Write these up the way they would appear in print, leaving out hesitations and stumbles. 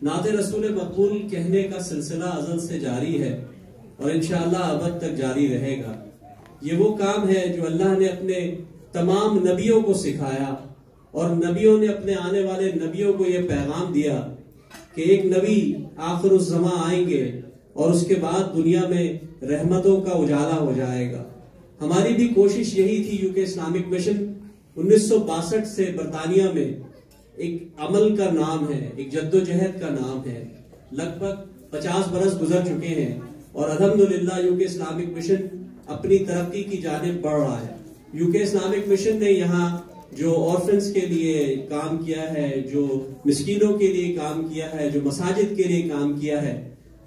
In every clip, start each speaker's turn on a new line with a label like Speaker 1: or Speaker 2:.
Speaker 1: نعت رسول مقبول کہنے کا سلسلہ ازل سے جاری ہے اور انشاءاللہ ابد تک جاری رہے گا. یہ وہ کام ہے جو اللہ نے اپنے تمام نبیوں کو سکھایا اور نبیوں نے اپنے آنے والے نبیوں کو یہ پیغام دیا کہ ایک نبی آخر الزمان آئیں گے اور اس کے بعد دنیا میں رحمتوں کا اجالا ہو جائے گا. ہماری بھی کوشش یہی تھی. یوکے اسلامک مشن 1962 سے برطانیہ میں ایک عمل کا نام ہے, ایک جدوجہد کا نام ہے. لگ بھگ 50 برس گزر چکے ہیں اور الحمدللہ یوکے اسلامک مشن اپنی ترقی کی جانب بڑھ رہا ہے. یوکے اسلامک مشن نے یہاں جو آرفنز کے لیے کام کیا ہے, جو مسکینوں کے لیے کام کیا ہے, جو مساجد کے لیے کام کیا ہے,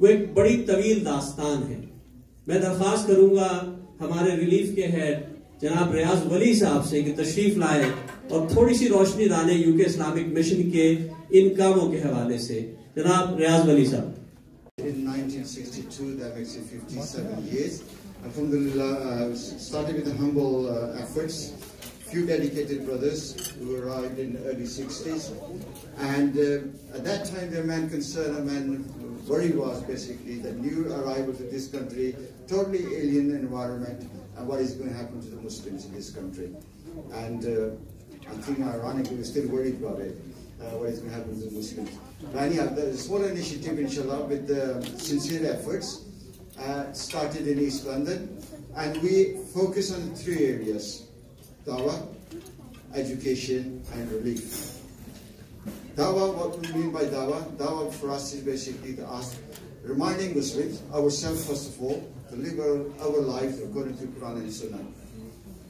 Speaker 1: وہ ایک بڑی طویل داستان ہے. میں درخواست کروں گا ہمارے ریلیف کے ہیڈ جناب ریاض ولی صاحب سے کہ تشریف لائے اور تھوڑی سی روشنی ڈالیں یوکے اسلامک مشن کے ان کاموں کے حوالے سے. جناب ریاض ولی صاحب.
Speaker 2: In 1962, that makes it 57 years. Alhamdulillah, started with the humble efforts. Few dedicated brothers who arrived in the early 60s. And at that time, their main concern, their main worry was basically the new arrival to this country, totally alien environment, and what is going to happen to the Muslims in this country. And I think ironically, we're still worried about it. What is going to happen to the Muslims. But anyhow, the small initiative, inshallah, with sincere efforts, started in East London, and we focus on 3 areas: dawah, education, and relief. Dawah, what we mean by dawah? Dawah for us is basically to ask, reminding Muslims, ourselves first of all, to live our lives according to Quran and Sunnah.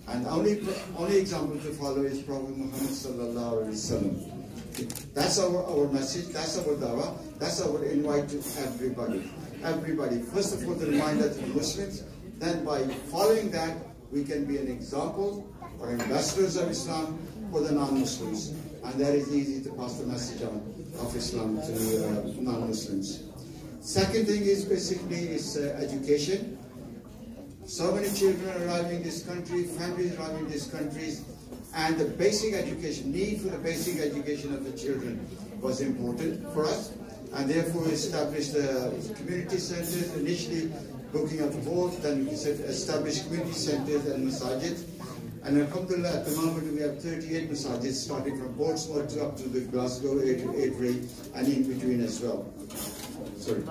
Speaker 2: And only example to follow is Prophet Muhammad sallallahu alaihi wasallam. That's our message, that's our dawah, that's our invite to everybody. Everybody, first of all, the reminder to the Muslims, then by following that, we can be an example or ambassadors of Islam for the non-Muslims. And that is easy to pass the message on of Islam to non-Muslims. Second thing is basically education. So many children are arriving in this country, families arriving in these countries, and the basic education, need for the basic education of the children was important for us. And therefore we established community centers, initially booking up boards, then we established community centers and masajids. And alhamdulillah, at the moment we have 38 masajids, starting from Portsmouth up to the Glasgow, Avery, and in between as well. Sorry.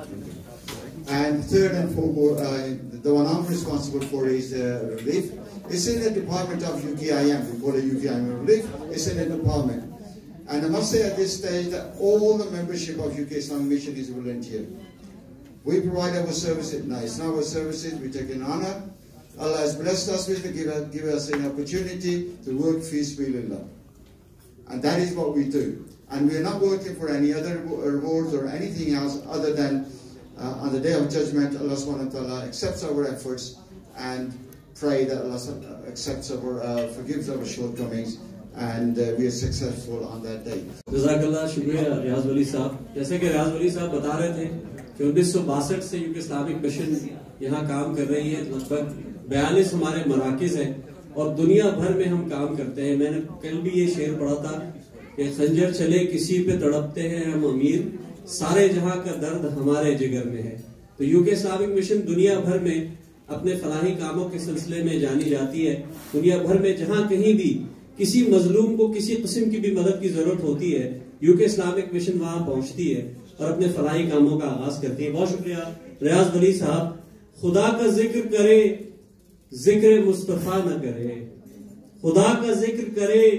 Speaker 2: And third and foremost, the one I'm responsible for is relief. It's in the department of UKIM. We call it UKIM relief. It's in the department. And I must say at this stage that all the membership of UK Islamic Mission is volunteer. We provide our services. Now it's not our services. We take an honor. Allah has blessed us with to give us an opportunity to work fi sabilillah. And that is what we do. And we are not working for any other rewards or anything else other than on the day of judgment, Allah subhanahu wa ta'ala accepts our efforts, and pray that Allah accepts forgives our shortcomings, and we are successful on that day.
Speaker 1: جزاکاللہ, شکریہ ریاض ولی صاحب. جیسے کہ ریاض ولی صاحب بتا رہے تھے کہ 1962 سے یوکے اسلامک مشن یہاں کام کر رہی ہے. لگ بھگ 42 ہمارے مراکز ہیں اور دنیا بھر میں ہم کام کرتے ہیں. میں نے کل بھی یہ شعر پڑھا تھا کہ خنجر چلے کسی پہ تڑپتے ہیں ہم امیر, سارے جہاں کا درد ہمارے جگر میں ہے. تو یوکے اسلامک مشن دنیا بھر میں اپنے فلاحی کاموں کے سلسلے میں جانی جاتی ہے. دنیا بھر میں جہاں کہیں بھی کسی مظلوم کو کسی قسم کی بھی مدد کی ضرورت ہوتی ہے, یوکے اسلامک مشن وہاں پہنچتی ہے اور اپنے فلاحی کاموں کا آغاز کرتی ہے. بہت شکریہ ریاض ولی صاحب. خدا کا ذکر کرے ذکر مصطفیٰ نہ کرے, خدا کا ذکر کرے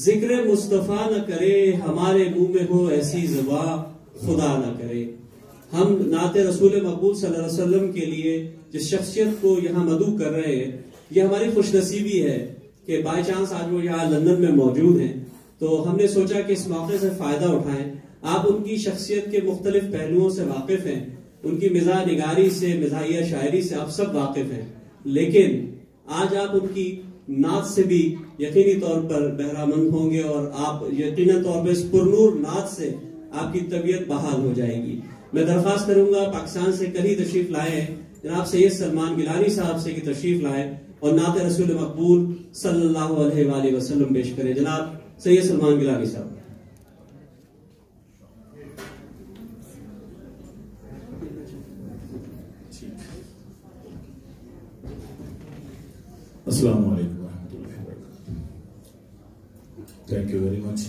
Speaker 1: ذکر مصطفیٰ نہ کرے, ہمارے منہ میں ہو ایسی زبان خدا نہ کرے. ہم نعت رسول مقبول صلی اللہ علیہ وسلم کے لیے جس شخصیت کو یہاں مدعو کر رہے ہیں, یہ ہماری خوش نصیبی ہے کہ بائی چانس آج وہ یہاں لندن میں موجود ہیں. تو ہم نے سوچا کہ اس موقع سے فائدہ اٹھائیں. آپ ان کی شخصیت کے مختلف پہلوؤں سے واقف ہیں, ان کی مزاح نگاری سے, مزاحیہ شاعری سے آپ سب واقف ہیں, لیکن آج آپ ان کی نعت سے بھی یقینی طور پر بہرامند ہوں گے اور آپ یقیناً طور پر اس پرنور نعت سے آپ کی طبیعت بحال ہو جائے گی. میں درخواست کروں گا پاکستان سے کل ہی تشریف لائے ہیں جناب سید سلمان گیلانی صاحب سے کہ تشریف لائے اور نعت رسول مقبول صلی اللہ علیہ وآلہ وسلم پیش کریں. جناب سید سلمان گیلانی صاحب.
Speaker 3: السلام علیکم ورحمۃ اللہ وبرکاتہ. Thank you very much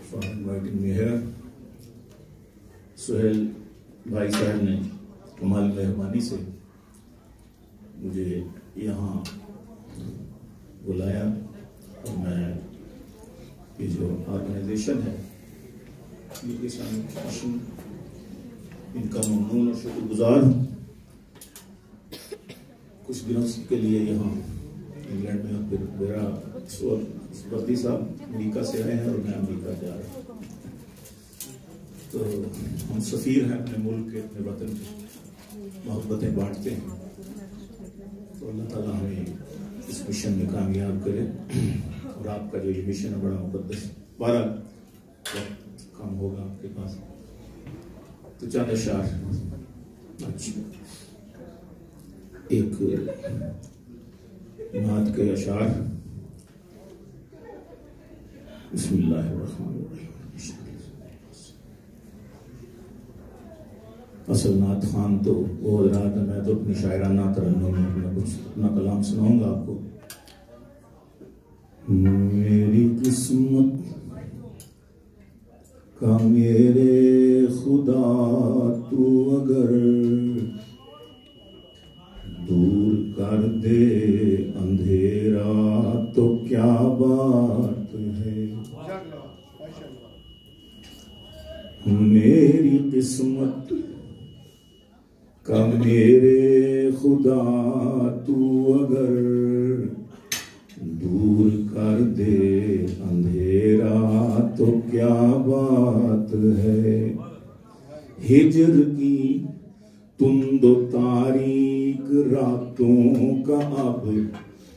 Speaker 3: for inviting me here. Sohail بھائی صاحب نے کمال مہربانی سے مجھے یہاں بلایا اور میں یہ جو آرگنائزیشن ہے یہ اسلامک مشن ان کا ممنون اور شکر گزار ہوں. کچھ دنوں کے لیے یہاں انگلینڈ میں پھر میرا وردی صاحب امریکہ سے آئے ہیں اور میں امریکہ جا رہا ہوں. تو ہم سفیر ہیں اپنے ملک کے, اپنے وطن کی محبتیں بانٹتے ہیں. تو اللہ تعالیٰ ہمیں اس مشن میں کامیاب کرے اور آپ کا جو یہ مشن ہے بڑا مقدس. 12 وقت کم ہوگا آپ کے پاس تو چند اشعار. اچھا ایک نعت کے اشعار. بسم اللہ الرحمن الرحیم. اصل نعت خان تو وہ حضرات ہے, میں تو اپنی شاعرانہ ترنم میں اپنا کچھ اپنا کلام سناؤں گا آپ کو. میری قسمت کا میرے خدا تو اگر دور کر دے اندھیرا تو کیا بات ہے. میری قسمت کا میرے خدا تو اگر دور کر دے اندھیرا تو کیا بات ہے. ہجر کی تند و تاریک راتوں کا اب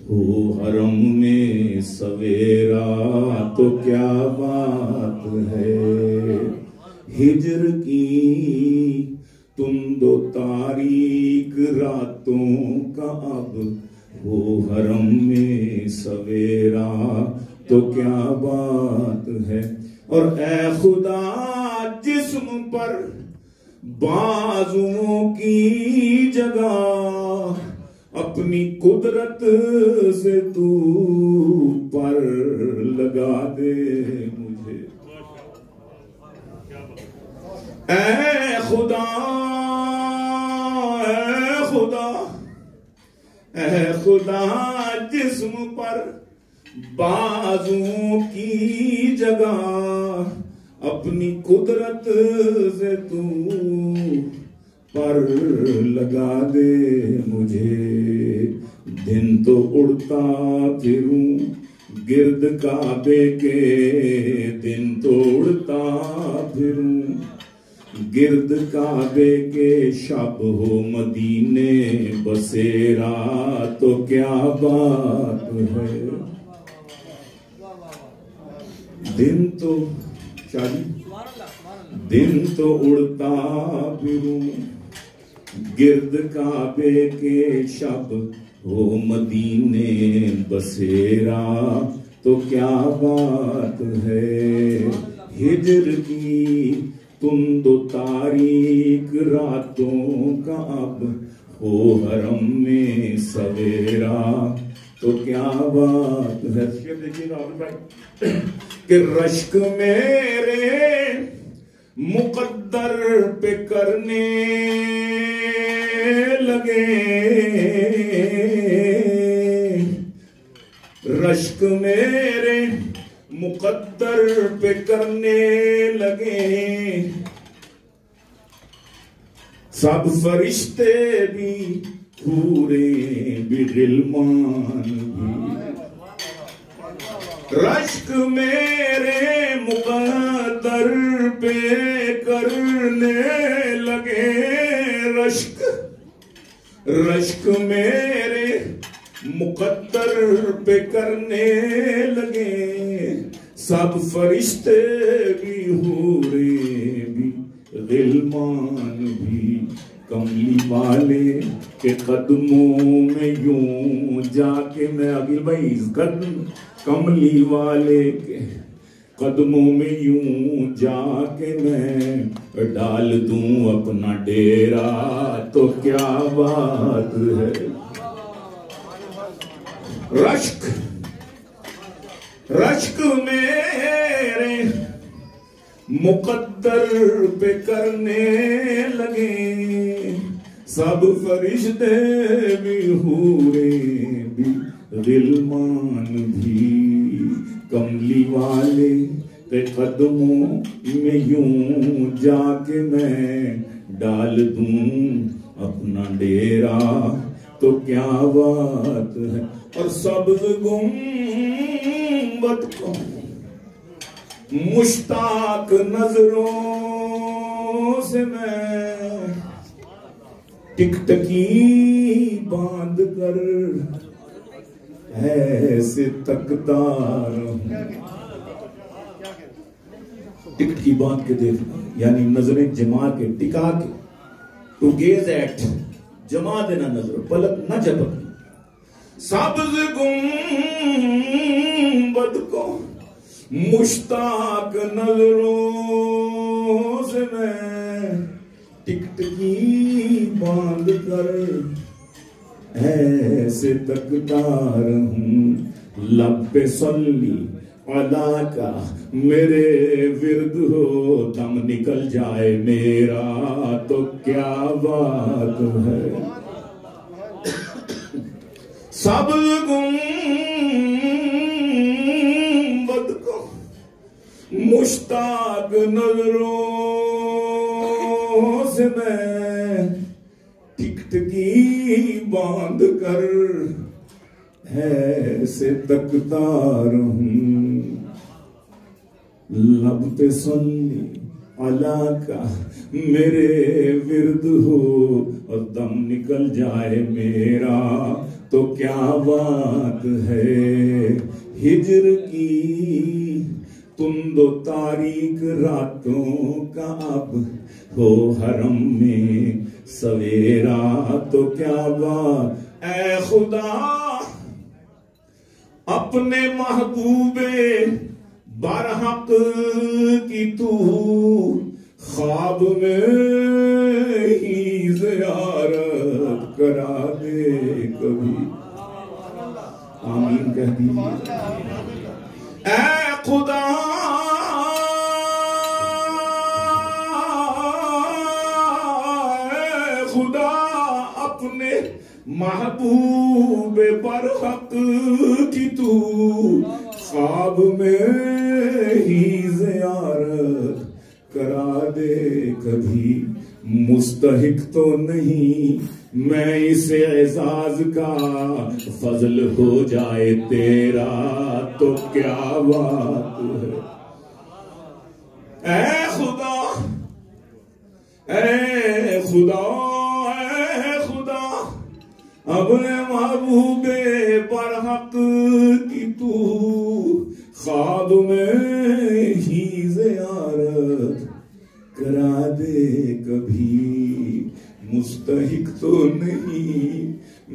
Speaker 3: ہو حرم میں سویرا تو کیا بات ہے. ہجر کی تند و تاریک راتوں کا اب ہو حرم میں سویرا تو کیا بات ہے. اور اے خدا جسم پر بازوں کی جگہ اپنی قدرت سے تو پر لگا دے مجھے. اے خدا اے خدا اے خدا جسم پر بازوں کی جگہ اپنی قدرت سے تو پر لگا دے مجھے. دن تو اڑتا پھروں گرد کعبے کے, دن تو اڑتا پھروں گرد کعبے کے, شب ہو مدینے بسیرا تو کیا بات ہے. دن تو دن تو اڑتا پھروں گرد کعبے کے, شب ہو مدینے بسیرا تو کیا بات ہے. ہجر کی تند و تاریک راتوں کا اب ہو حرم میں سویرا تو کیا بات ہے. کہ رشک میرے مقدر پہ کرنے لگے, رشک میرے مقدر پہ کرنے لگے. سب فرشتے بھی حورے بھی غلمان بھی, رشک میرے مقدر پہ کرنے لگے. رشک میرے مقدر پہ کرنے لگے. سب فرشتے بھی حورے بھی غلمان بھی, کملی والے کے قدموں میں یوں جا کے میں عقیل بھائی کملی والے کے قدموں میں یوں جا کے میں ڈال دوں اپنا ڈیرا تو کیا بات ہے. رشک رشک میرے مقدر پہ کرنے لگے، سب فرشتے بھی حورے بھی غلمان بھی، کملی والے کے قدموں میں یوں جا کے میں ڈال دوں اپنا ڈیرا تو کیا بات ہے، اور سبز گنبد کو مشتاق نظروں سے میں ٹکٹکی باندھ کر ایسے تکتا رہوں، ٹکٹکی باندھ کے دیکھنا یعنی نظریں جما کے ٹکا کے، ٹو گیز ایٹ، جما دینا نظر، پلک نہ جھپکنا، سبز گنبد کو مشتاق نظروں سے میں ٹکٹکی باندھ کر ایسے تکتا رہوں، لب پہ صلی علی کا میرے ورد ہو، دم نکل جائے میرا تو کیا بات ہے، سبز گنبد کو مشتاق نظروں سے میں ٹکٹکی باندھ کر ایسے تکتا رہوں، لب پہ صلی علی کا میرے ورد ہو اور دم نکل جائے میرا تو کیا بات ہے، ہجر کی تند و تاریک راتوں کا اب ہو حرم میں سویرا تو کیا بات، اے خدا اپنے محبوب برحق کی تو خواب میں ہی زیارت کرا دے کبھی، آمین کہہ دیجیے، اے خدا اپنے محبوب برحق کی تو خواب میں ہی زیارت کرا دے کبھی، مستحق تو نہیں میں اس اعزاز کا، فضل ہو جائے تیرا تو کیا بات ہے، اے خدا اے خدا اے خدا اپنے محبوب برحق کی تو خواب میں ہی زیارت کرا دے کبھی، مستحق تو نہیں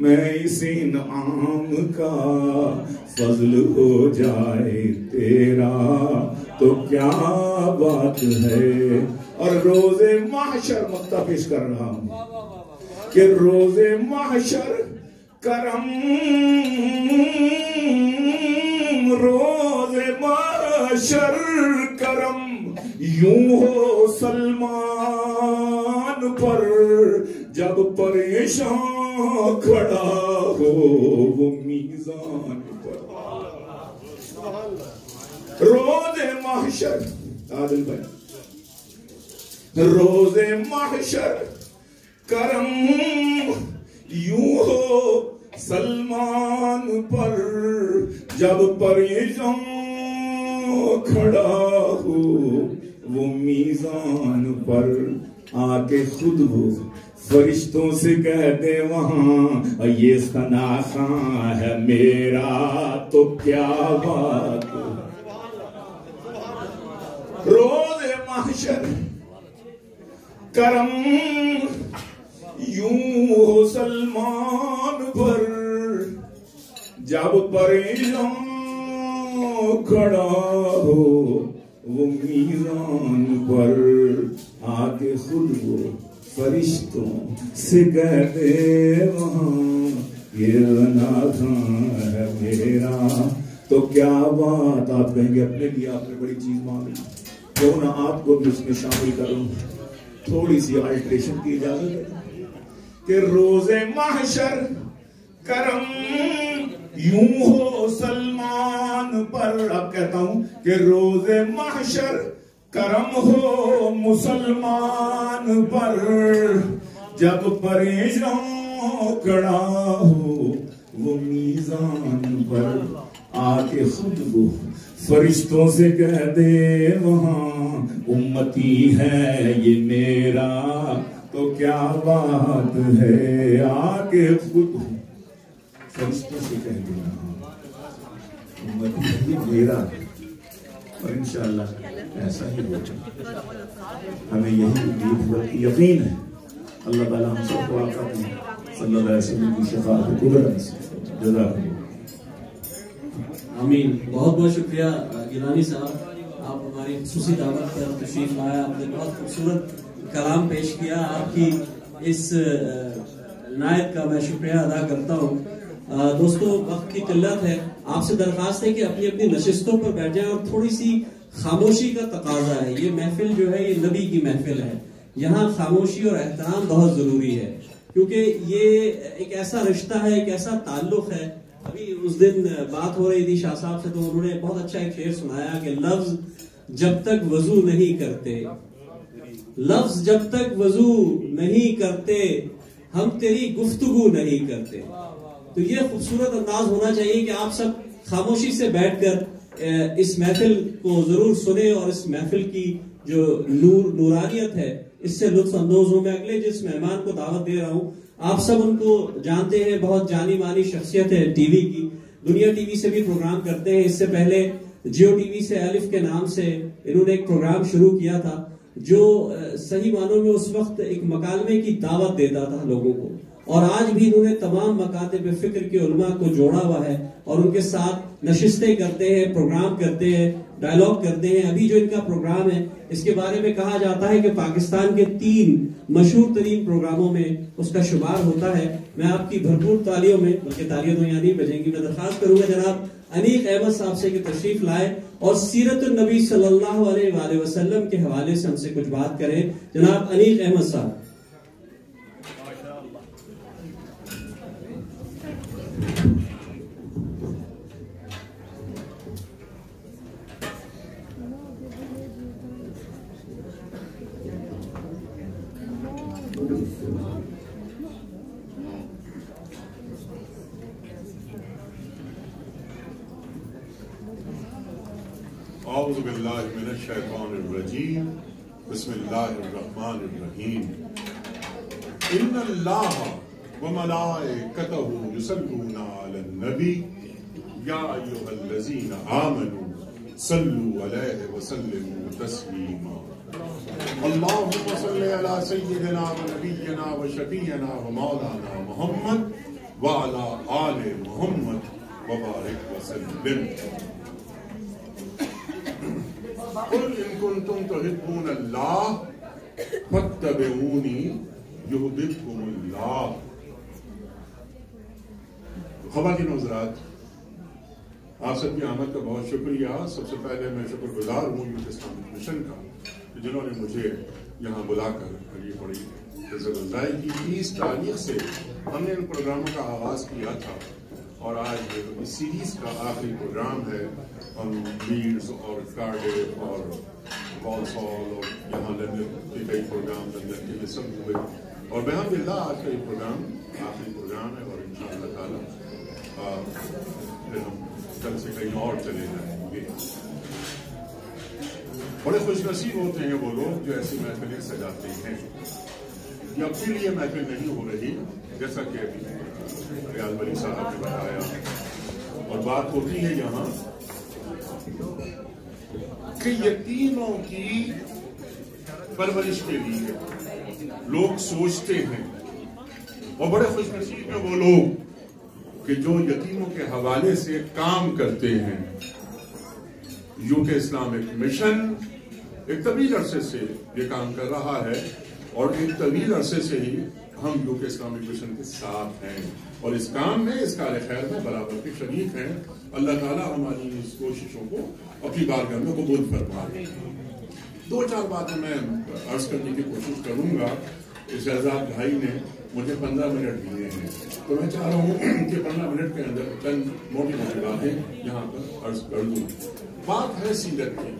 Speaker 3: میں اس انعام کا، فضل ہو جائے تیرا تو کیا بات ہے، اور روز محشر مقطع پیش کر رہا ہوں کہ روز محشر کرم، روز محشر کرم یوں ہو سلمان پر، جب پریشان کھڑا ہو وہ میزان پر، روز محشر، عادل بھائی، روز محشر کرم یوں ہو سلمان پر، جب پریشان کھڑا ہو وہ میزان پر، آ کے خود وہ فرشتوں سے کہہ دے وہاں یہ ثنا خاں ہے میرا تو کیا بات، روز محشر کرم یوں ہو سلمان پر، جب پریشان کھڑا ہو وہ میزان پر، آگے خود وہ فرشتوں سے کہتے وہاں یہ اناثاں ہے میرا. تو کیا بات آپ کہیں گے اپنے لیے آپ نے بڑی چیز مانگی, کیوں نہ آپ کو بھی اس میں شامل کروں. تھوڑی سی آلٹریشن کی اجازت ہے کہ روز محشر کرم یوں ہو سلمان پر. اب کہتا ہوں کہ روز محشر کرم ہو مسلمان پر, جب پریشاں کھڑا ہو وہ میزان پر, آ کے خود وہ فرشتوں سے کہہ دے وہاں امتی ہے یہ میرا. تو کیا بات ہے, آ کے خود فرشتوں سے کہہ دے وہاں امتی ہے یہ میرا. اور انشاءاللہ ایسا ہی ہوگا, ہمیں یہی امید بلکہ یقین ہے. اللہ تعالیٰ ہم سب کو آقا کی صلی اللہ علیہ وسلم کی شفاعت قدرت سے جزاک اللہ.
Speaker 1: آمین. بہت بہت شکریہ گیلانی صاحب, آپ ہماری خصوصی دعوت پر تشریف لائے, آپ نے بہت خوبصورت کلام پیش کیا. آپ کی اس عنایت کا میں شکریہ ادا کرتا ہوں. دوستو وقت کی قلت ہے, آپ سے درخواست ہے کہ اپنی اپنی نشستوں پر بیٹھ جائیں, اور تھوڑی سی خاموشی کا تقاضا ہے. یہ محفل جو ہے یہ نبی کی محفل ہے, یہاں خاموشی اور احترام بہت ضروری ہے, کیونکہ یہ ایک ایسا رشتہ ہے, ایک ایسا تعلق ہے. ابھی اس دن بات ہو رہی تھی شاہ صاحب سے, تو انہوں نے بہت اچھا ایک شعر سنایا کہ لفظ جب تک وضو نہیں کرتے, لفظ جب تک وضو نہیں کرتے ہم تیری گفتگو نہیں کرتے. تو یہ خوبصورت انداز ہونا چاہیے کہ آپ سب خاموشی سے بیٹھ کر اس محفل کو ضرور سنیں, اور اس محفل کی جو نورانیت ہے اس سے لطف اندوز ہوں. میں اگلے جس مہمان کو دعوت دے رہا ہوں, آپ سب ان کو جانتے ہیں, بہت جانی مانی شخصیت ہے ٹی وی کی, دنیا ٹی وی سے بھی پروگرام کرتے ہیں. اس سے پہلے جیو ٹی وی سے الف کے نام سے انہوں نے ایک پروگرام شروع کیا تھا جو صحیح معنوں میں اس وقت ایک مکالمے کی دعوت دیتا تھا لوگوں کو, اور آج بھی انہوں نے تمام مکاتب فکر کے علماء کو جوڑا ہوا ہے, اور ان کے ساتھ نشستیں کرتے ہیں, پروگرام کرتے ہیں, ڈائلاگ کرتے ہیں. ابھی جو ان کا پروگرام ہے اس کے بارے میں کہا جاتا ہے کہ پاکستان کے 3 مشہور ترین پروگراموں میں اس کا شمار ہوتا ہے. میں آپ کی بھرپور تالیوں میں, بلکہ تالیاں تو یہاں نہیں بجیں گی, میں درخواست کروں گا جناب انیق احمد صاحب سے کہ تشریف لائے اور سیرت النبی صلی اللہ علیہ وآلہ وسلم کے حوالے سے ہم سے کچھ بات کریں. جناب انیق احمد صاحب.
Speaker 4: اعوذ باللہ من الشیطان الرجیم, بسم اللہ الرحمن الرحیم. ان اللہ وملائکتہ یصلون علی النبی یا ایھا الذین آمنوا صلوا علیہ وسلموا تسلیما. اللہم صل علی سیدنا و نبینا و شفیعنا و مولانا محمد وعلی آل محمد وبارک وسلم. قل ان کنتم تحبون اللہ فاتبعونی یحببکم اللہ. خواتین و حضرات, آپ سب کی آمد کا بہت شکریہ. سب سے پہلے میں شکر گزار ہوں یوتھ اسلامک مشن کا, جنہوں نے مجھے یہاں بلا کر یہ بڑی عزت افزائی کی. 30 تاریخ سے ہم نے ان پروگراموں کا آغاز کیا تھا, اور آج اس سیریز کا آخری پروگرام ہے. ہم لیڈز اور کارڈف اور والسال اور یہاں لندن کے کئی پروگرام لندن کے سب ہوئے, اور بحمداللہ آج کا یہ پروگرام آخری پروگرام ہے, اور انشاءاللہ تعالیٰ پھر ہم کل سے کہیں اور چلے جائیں گے. بڑے خوش نصیب ہوتے ہیں وہ لوگ جو ایسی محفلیں سجاتے ہیں. یہ اپنے لیے محفل نہیں ہو رہی, جیسا کہ ابھی ریاض ولی صاحب نے بتایا, اور بات ہوتی ہے یہاں کہ یتیموں کی پرورش کے لیے لوگ سوچتے ہیں, اور بڑے خوش نصیب ہیں وہ لوگ کہ جو یتیموں کے حوالے سے کام کرتے ہیں. یوتھ اسلامک مشن ایک طویل عرصے سے یہ کام کر رہا ہے, اور ایک طویل عرصے سے ہی ہم یوکے اسلامک مشن کے ساتھ ہیں اور اس کام میں، اس کار خیر میں برابر کے شریک ہیں. اللہ تعالیٰ ہماری اس کوششوں کو اپنی بارگاہ میں قبول فرمائے. 2-4 باتیں میں عرض کرنے کی کوشش کروں گا. شہزاد بھائی نے مجھے 15 منٹ دیے ہیں، تو میں چاہ رہا ہوں کہ 15 منٹ کے اندر چند موٹی موٹی باتیں یہاں پر عرض کر دوں. بات ہے سیرت کی،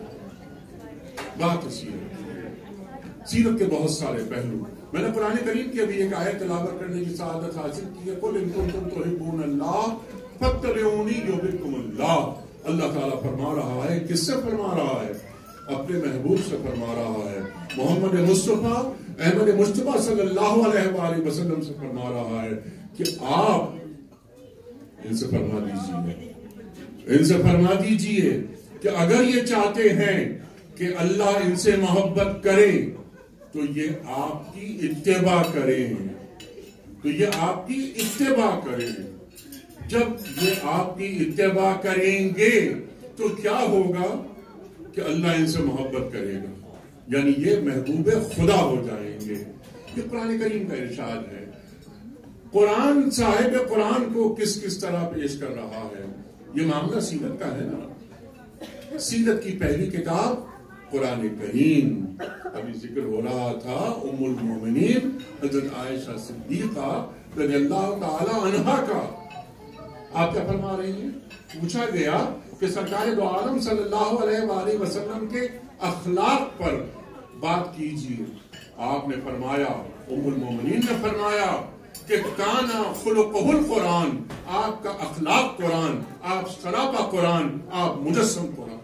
Speaker 4: بات ہے سیرت کے بہت سارے پہلو. میں نے قرآن کریم کی ابھی ایک آیت تلاوت کرنے کی سعادت حاصل کی ہے. قُلْ إِن كُنتُمْ تُحِبُّونَ اللَّهَ فَاتَّبِعُونِي يُحْبِبْكُمُ اللَّهُ. اللہ تعالیٰ فرما رہا ہے، کس سے فرما رہا ہے؟ اپنے محبوب سے فرما رہا ہے. محمد مصطفیٰ احمد مصطفیٰ صلی اللہ علیہ وآلہ وسلم سے فرما رہا ہے کہ آپ ان سے فرما دیجیے، ان سے فرما دیجیے کہ اگر یہ چاہتے ہیں کہ اللہ ان سے محبت کرے تو یہ آپ کی اتباع کریں، تو یہ آپ کی اتباع کریں. جب یہ آپ کی اتباع کریں گے تو کیا ہوگا کہ اللہ ان سے محبت کرے گا، یعنی یہ محبوب خدا ہو جائیں گے. یہ قرآن کریم کا ارشاد ہے. قرآن صاحب قرآن کو کس کس طرح پیش کر رہا ہے؟ یہ معاملہ سیرت کا ہے نا. سیرت کی پہلی کتاب قرآن کریم. ابھی ذکر ہو رہا تھا ام المومنین حضرت عائشہ صدیقہ رضی اللہ تعالی عنہا کا. آپ کیا فرما رہی ہیں؟ پوچھا گیا کہ سرکار دو عالم صلی اللہ علیہ وآلہ وسلم کے اخلاق پر بات کیجیے. آپ نے فرمایا، ام المومنین نے فرمایا کہ کانا خلقہ القرآن، آپ کا اخلاق قرآن، آپ سراپا قرآن، آپ مجسم قرآن.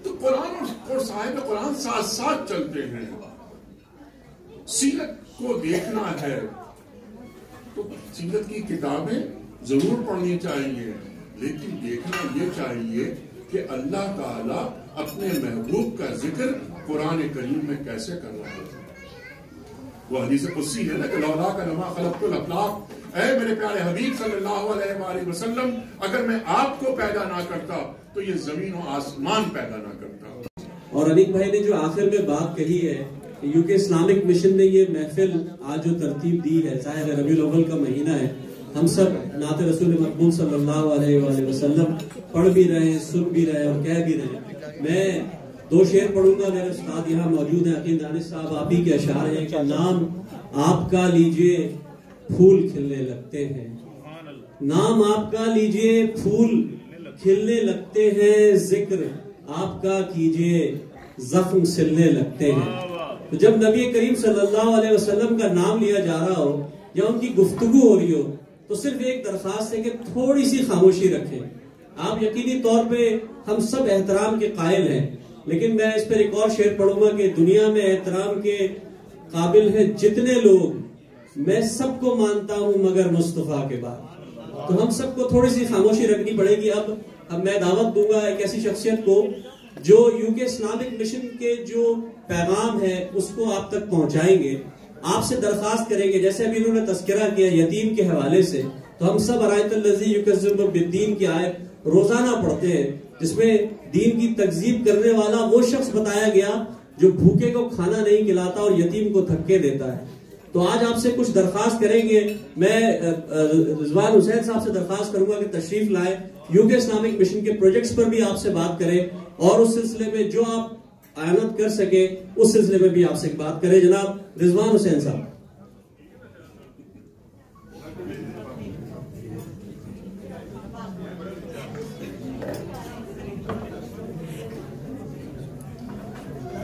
Speaker 4: تو قرآن اور صاحب قرآن ساتھ ساتھ چلتے ہیں. سیرت کو دیکھنا ہے تو سیرت کی کتابیں ضرور پڑھنی چاہیے، لیکن دیکھنا یہ چاہیے کہ اللہ تعالیٰ اپنے محبوب کا ذکر قرآن کریم میں کیسے کر رہا ہے. وہ حدیث قدسی ہے نا کہ لولا کا لما خلقت الافلاق، اے میرے پیارے حبیب صلی اللہ علیہ وآلہ وسلم، اگر میں آپ کو پیدا نہ کرتا تو یہ زمین و آسمان پیدا نہ کرتا.
Speaker 1: اور انیک بھائی نے جو آخر میں بات کہی ہے، یوکے اسلامک مشن نے یہ محفل آج جو ترتیب دی ہے، ظاہر ہے ربیع الاول کا مہینہ ہے، ہم سب نعت رسول مقبول صلی اللہ علیہ وآلہ وسلم پڑھ بھی رہے ہیں، سن بھی رہے ہیں اور کہہ بھی رہے ہیں. میں 2 شعر پڑھوں گا. میرے استاد یہاں موجود ہیں، عقیل دانش صاحب، آپ ہی کے اشعار ہیں کہ نام آپ کا لیجئے پھول کھلنے لگتے ہیں، نام آپ کا لیجئے پھول کھلنے لگتے ہیں، ذکر آپ کا کیجئے زخم سلنے لگتے ہیں. تو جب نبی کریم صلی اللہ علیہ وسلم کا نام لیا جا رہا ہو یا ان کی گفتگو ہو رہی ہو تو صرف ایک درخواست ہے کہ تھوڑی سی خاموشی رکھیں. آپ یقینی طور پہ ہم سب احترام کے قائل ہیں، لیکن میں اس پر ایک اور شعر پڑھوں گا کہ دنیا میں احترام کے قابل ہیں جتنے لوگ، میں سب کو مانتا ہوں مگر مصطفیٰ کے بعد. تو ہم سب کو تھوڑی سی خاموشی رکھنی پڑے گی. اب میں دعوت دوں گا ایک ایسی شخصیت کو جو یوکے اسلامک مشن کے جو پیغام ہے اس کو آپ تک پہنچائیں گے. آپ سے درخواست کریں گے، جیسے ابھی انہوں نے تذکرہ کیا یتیم کے حوالے سے، تو ہم سب ارایت الذی یکذب بالدین کی آیت روزانہ پڑھتے ہیں، جس میں دین کی تکذیب کرنے والا وہ شخص بتایا گیا جو بھوکے کو کھانا نہیں کھلاتا اور یتیم کو دھکے دیتا ہے. تو آج آپ سے کچھ درخواست کریں گے. میں رضوان حسین صاحب سے درخواست کروں گا کہ تشریف لائیں، یوکے اسلامک مشن کے پروجیکٹس پر بھی آپ سے بات کریں اور اس سلسلے میں جو آپ اعانت کر سکے اس سلسلے میں بھی آپ سے بات کریں. جناب رضوان حسین صاحب.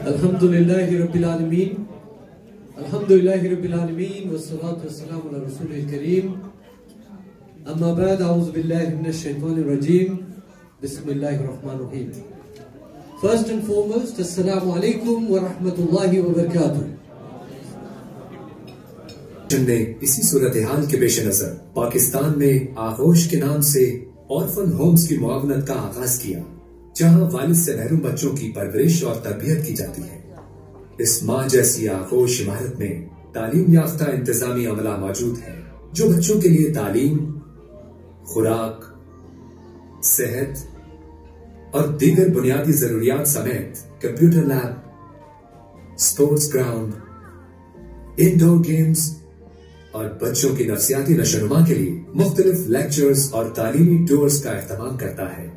Speaker 5: الحمدللہ رب العالمین، الحمدللہ رب العالمین والصلاة والسلام علی رسول الکریم. اما بعد، اعوذ باللہ من الشیطان الرجیم، بسم اللہ الرحمن الرحیم. فرسٹ اینڈ فورموسٹ، السلام علیکم ورحمۃ اللہ وبرکاتہ.
Speaker 6: نے اسی صورتحال کے پیش نظر پاکستان میں آغوش کے نام سے آرفن ہومز کی معاونت کا آغاز کیا، جہاں والد سے محروم بچوں کی پرورش اور تربیت کی جاتی ہے. اس ماں جیسی آغوش عمارت میں تعلیم یافتہ انتظامی عملہ موجود ہے جو بچوں کے لیے تعلیم، خوراک، صحت اور دیگر بنیادی ضروریات سمیت computer lab, sports ground, indoor games اور بچوں کی نفسیاتی نشوونما کے لیے مختلف لیکچرز اور تعلیمی ٹورز کا اہتمام کرتا ہے۔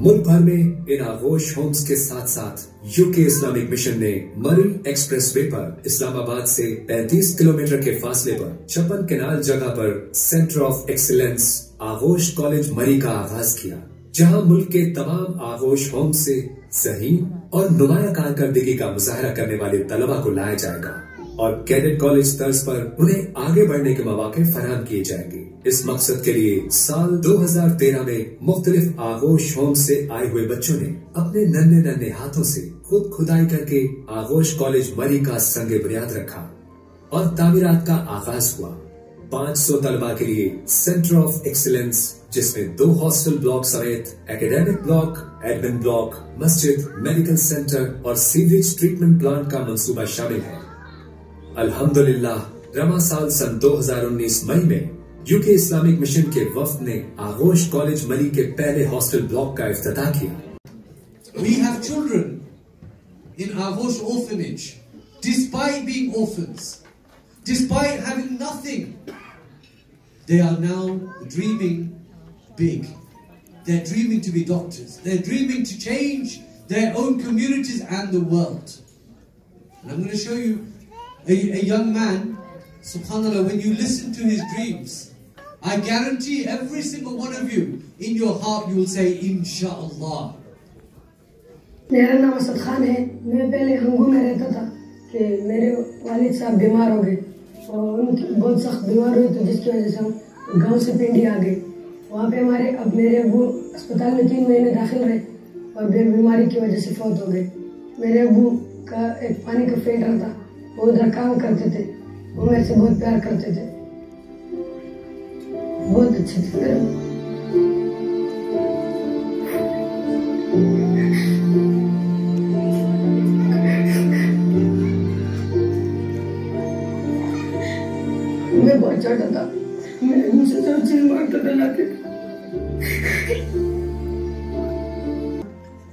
Speaker 6: ملک بھر میں ان آغوش ہومز کے ساتھ ساتھ یو کے اسلامک مشن نے مری ایکسپریس وے پر اسلام آباد سے 35 کلومیٹر کے فاصلے پر 56 کنال جگہ پر centre of excellence Aghosh college مری کا آغاز کیا، جہاں ملک کے تمام آغوش ہوم سے ذہین اور نمایاں کارکردگی کا مظاہرہ کرنے والے طلباء کو لایا جائے گا اور کیڈٹ کالج طرز پر انہیں آگے بڑھنے کے مواقع فراہم کیے جائیں گے۔ اس مقصد کے لیے سال 2013 میں مختلف آغوش ہوم سے آئے ہوئے بچوں نے اپنے ننھے ہاتھوں سے خود کھدائی کر کے آغوش کالج مری کا سنگ بنیاد رکھا اور تعمیرات کا آغاز ہوا۔ 500 طلباء کے لیے سینٹر آف ایکسیلنس، جس میں 2 ہاسٹل بلاک سمیت اکیڈیمک بلاک، ایڈمن بلاک، مسجد، میڈیکل سینٹر اور سیوریج ٹریٹمنٹ پلانٹ کا منصوبہ شامل ہے۔ الحمدللہ رواں سال سن 2019 مئی میں یو کے اسلامک مشن کے وفد نے آغوش کالج مری کے پہلے ہاسٹل بلاک کا افتتاح کیا۔
Speaker 5: We have children in Aghosh orphanage, despite being orphans, despite having nothing, they are now dreaming big. They're dreaming to be doctors. They're dreaming to change their own communities and the world. And I'm going to show you a young man, subhanAllah, when you listen to his dreams, I guarantee every single one of you, in your heart you will say, Insha'Allah.
Speaker 7: میرا نام اسد خان ہے۔ میں پہلے ہنگو میں رہتا تھا کہ میرے والد صاحب بیمار ہو گئے اور ان کی بہت سخت بیمار ہوئی، تو جس کی وجہ سے ہم گاؤں سے پنڈی آ گئے۔ وہاں پہ اب میرے ابو اسپتال میں 3 مہینے داخل رہے اور بیماری کی وجہ سے فوت ہو گئے۔ میرے ابو کا ایک پانی کا فلٹر تھا، وہ ادھر کام کرتے تھے، وہ میرے سے بہت پیار کرتے تھے، بہت اچھے تھے۔ میں بہت چھوٹا تھا، میں ان سے سب چیز مانگتا تھا لاتے تھے۔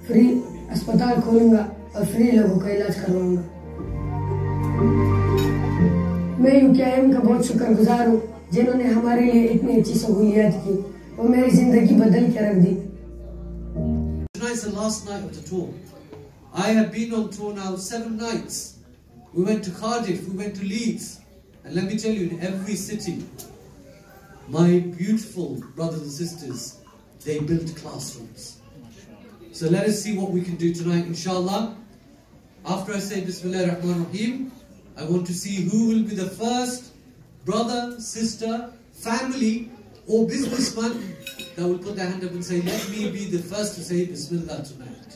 Speaker 7: فری اسپتال کھولوں گا اور فری لوگوں کا علاج کرواؤں گا۔ میں یو کے آئی ایم کا بہت شکر گزار ہوں، جنہوں نے ہمارے لیے اتنی اچھی سہولیات کی اور میری زندگی بدل کے رکھ دی۔
Speaker 5: Tonight's the last night of the tour. I have been on tour now 7 nights. We went to Cardiff, we went to Leeds, and let me tell you, in every city, my beautiful brothers and sisters, they built classrooms. So let us see what we can do tonight, inshallah. After I say Bismillah ar-Rahman ar-Rahim, I want to see who will be the first brother, sister, family or businessman that will put their hand up and say, let me be the first to say Bismillah tonight.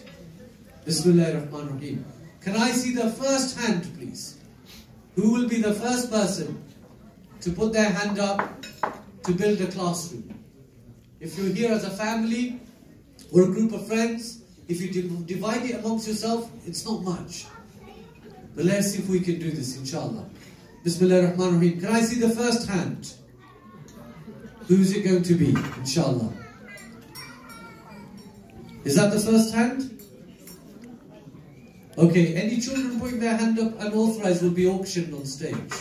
Speaker 5: Bismillah ar-Rahman ar-Rahim. Can I see the first hand, please? Who will be the first person to put their hand up to build a classroom? If you're here as a family or a group of friends, if you divide it amongst yourself, it's not much. But let's see if we can do this, inshallah. Bismillah ar-Rahman ar-Rahim. Can I see the first hand? Who's it going to be, inshallah? Is that the first hand? Okay, any children putting their hand up unauthorized will be auctioned on stage.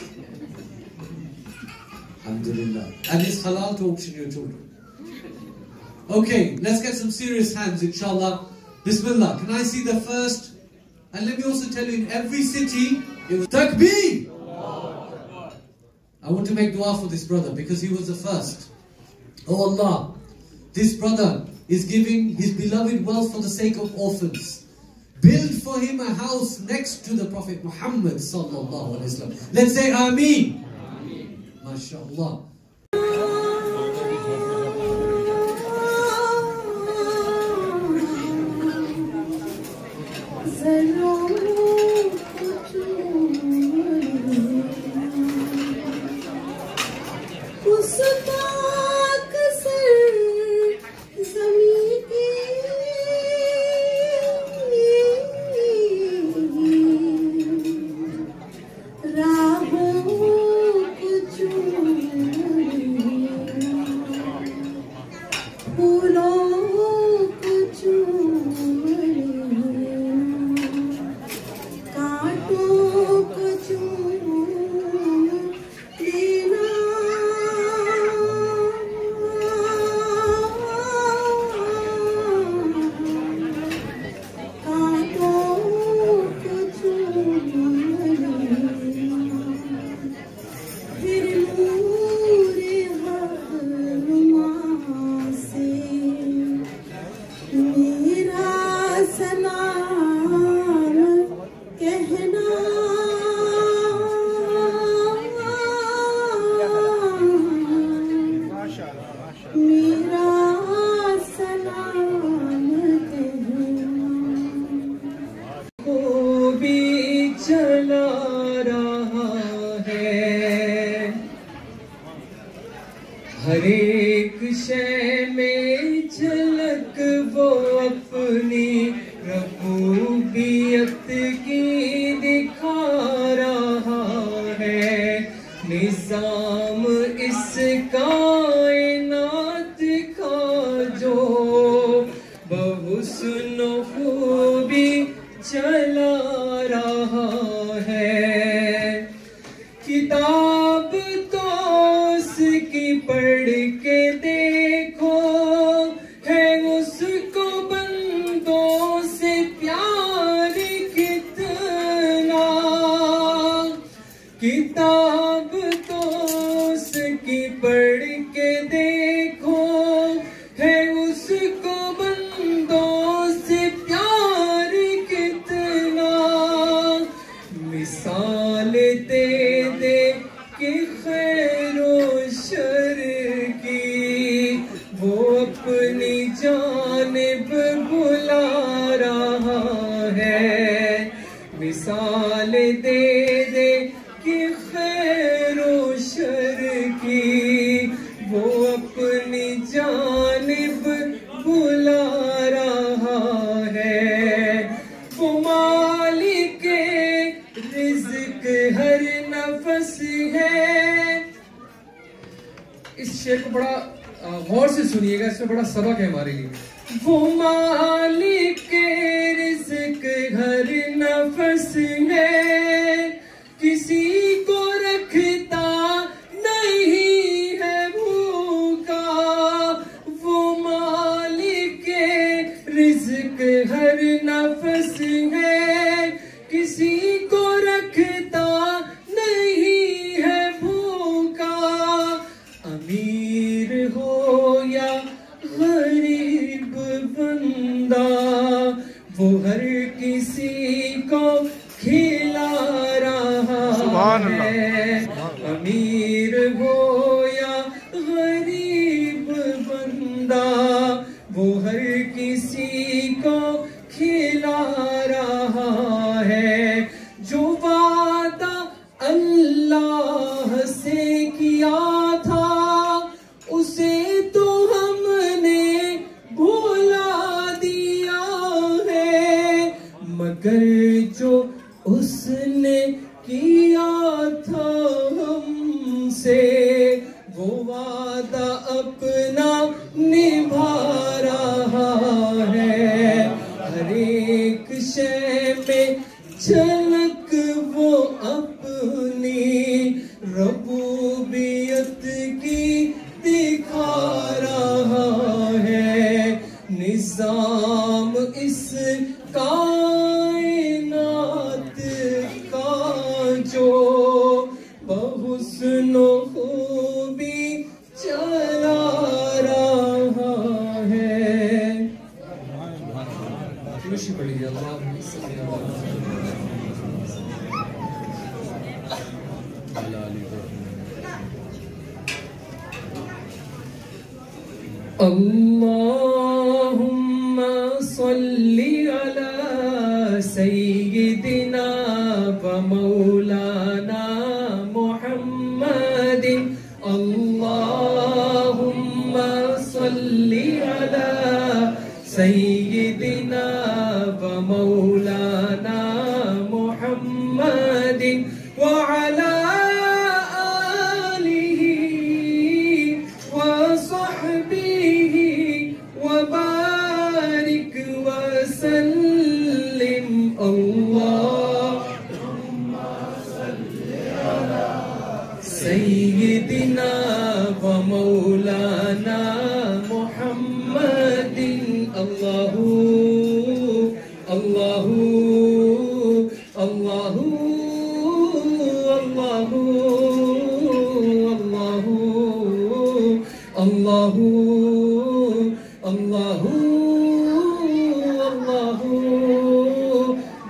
Speaker 5: Alhamdulillah. And it's halal to auction your children. Okay, let's get some serious hands, inshallah. Bismillah. Can I see the first? And let me also tell you, in every city, it was Takbir! I want to make dua for this brother because he was the first. Oh Allah, this brother is giving his beloved wealth for the sake of orphans. Build for him a house next to the Prophet Muhammad sallallahu alaihi wasallam. Let's say Ameen. MashaAllah.
Speaker 8: راہوں کو چوم ہر ایک شے میں جھلک وہ اپنی ربوبیت کی دکھا رہا ہے. نظام اس کائنات کا جو بحسن و خوبی چلا رہا ہے. کتاب تو اس کی پڑھ کے دیکھو ہے اس کو بندوں سے پیار کتنا. کتاب تو اس کی پڑھ کے دیکھو ہے اس کو بندوں سے پیار کتنا. مثال دے دے کہ خیر و شر کی وہ اپنی جانب بلا رہا ہے. مثال دے دے کہ خیر و شر کی وہ اپنی جانب بلا رہا ہے. وہ مالک رزق ہر نفس ہے. اس شعر کو بڑا غور سے سنیے گا، اس میں بڑا سبق ہے ہمارے لیے. وہ مالک رزق ہر نفس ہے، کسی کو رکھتا نہیں ہے بھوکا. وہ مالک رزق ہر نفس ہے، کسی کو رکھتا نہیں ہے بھوکا. امیر ہو یا غریب بندہ وہ ہر کسی کو کھلا رہا ہے. امیر ہو یا غریب بندہ وہ ہر کسی کو کھلا رہا ہے. جو وعدہ اللہ سے کیا تھا اسے تو ہم نے بھولا دیا ہے، مگر جو اس نے کیا تھا ہم سے وہ وعدہ اپنا نبھا رہا ہے. ہر ایک شے میں جھلک وہ اپنی ربوبیت کی دکھا رہا ہے. نظام اس کائنات کا جو بحسن و خوبی چلا رہا ہے. خوشی پڑ گئی. اللہم صلی علی سیدنا و مولانا محمد. اللہم صلی علی سیدنا و مولانا محمد وعلی وبارك وسلم. اللهم صل على سيدنا ومولانا محمد. الله الله الله الله الله الله اللہ اللہ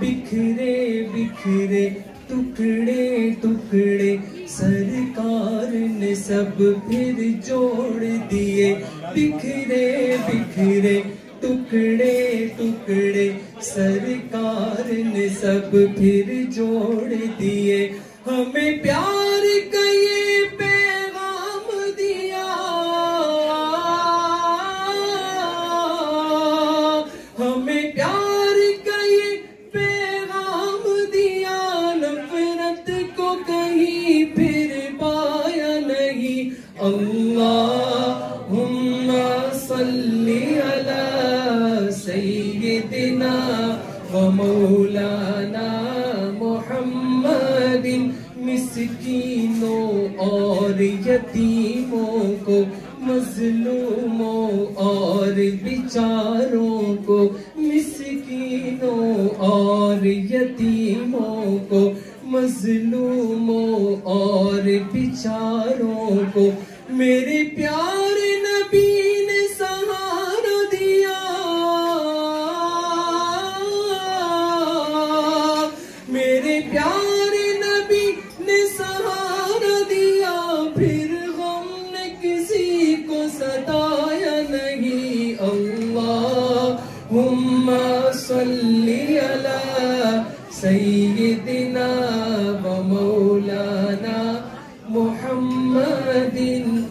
Speaker 8: بکھرے بکھرے ٹکڑے ٹکڑے سرکار نے سب پھر جوڑ دیے بکھرے بکھرے ٹکڑے ٹکڑے سرکار نے سب پھر جوڑ دیے ہمیں پیار کا یہ پیغام دیا ہمیں پیار کا یہ پیغام دیا نفرت کو کہیں پھر پایا نہیں اللہم صلی علی سیدنا و مولانا محمد مسکینوں اور یتیموں کو مظلوموں اور بیچاروں کو مسکینوں اور یتیموں کو مظلوموں اور بیچاروں کو میرے پیارے نبی نے سہارا دیا میرے پیارے نبی نے سہارا دیا پھر غم نے کسی کو ستایا نہیں اللہم صلی علی سیدنا و مولانا محمد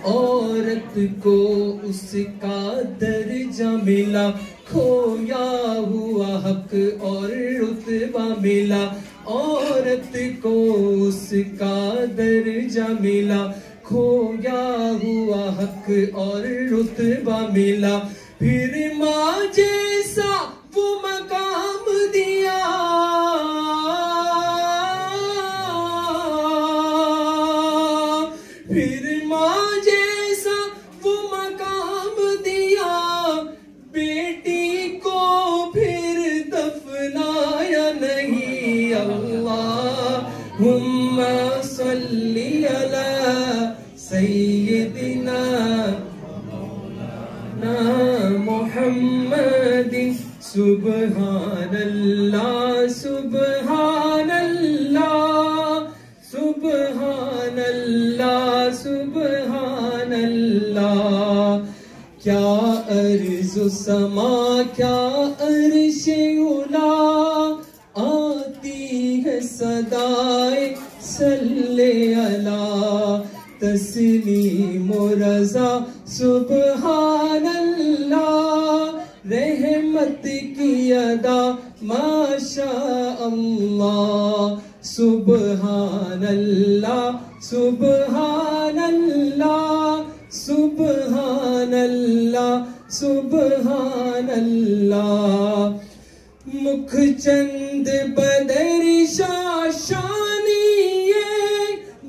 Speaker 8: عورت کو اس کا درجہ ملا کھویا ہوا حق اور رتبہ ملا عورت کو اس کا درجہ ملا کھویا ہوا حق اور رتبہ ملا پھر ماں جیسا وہ مقام دیا پھر ماں جیسا وہ مقام دیا بیٹی کو پھر دفنایا نہیں اللہم صلی علی سیدنا محمد سبحان اللہ سبحان اللہ سبحان اللہ سبحان اللہ کیا ارض و سما کیا عرش اولا آتی ہے صدائے صلی علی تسلیم و رضا سبحان اللہ رحمت کی ادا ماشاء اللہ سبحان اللہ سبحان اللہ سبحان اللہ سبحان اللہ مکھ چند بدر شاشانیے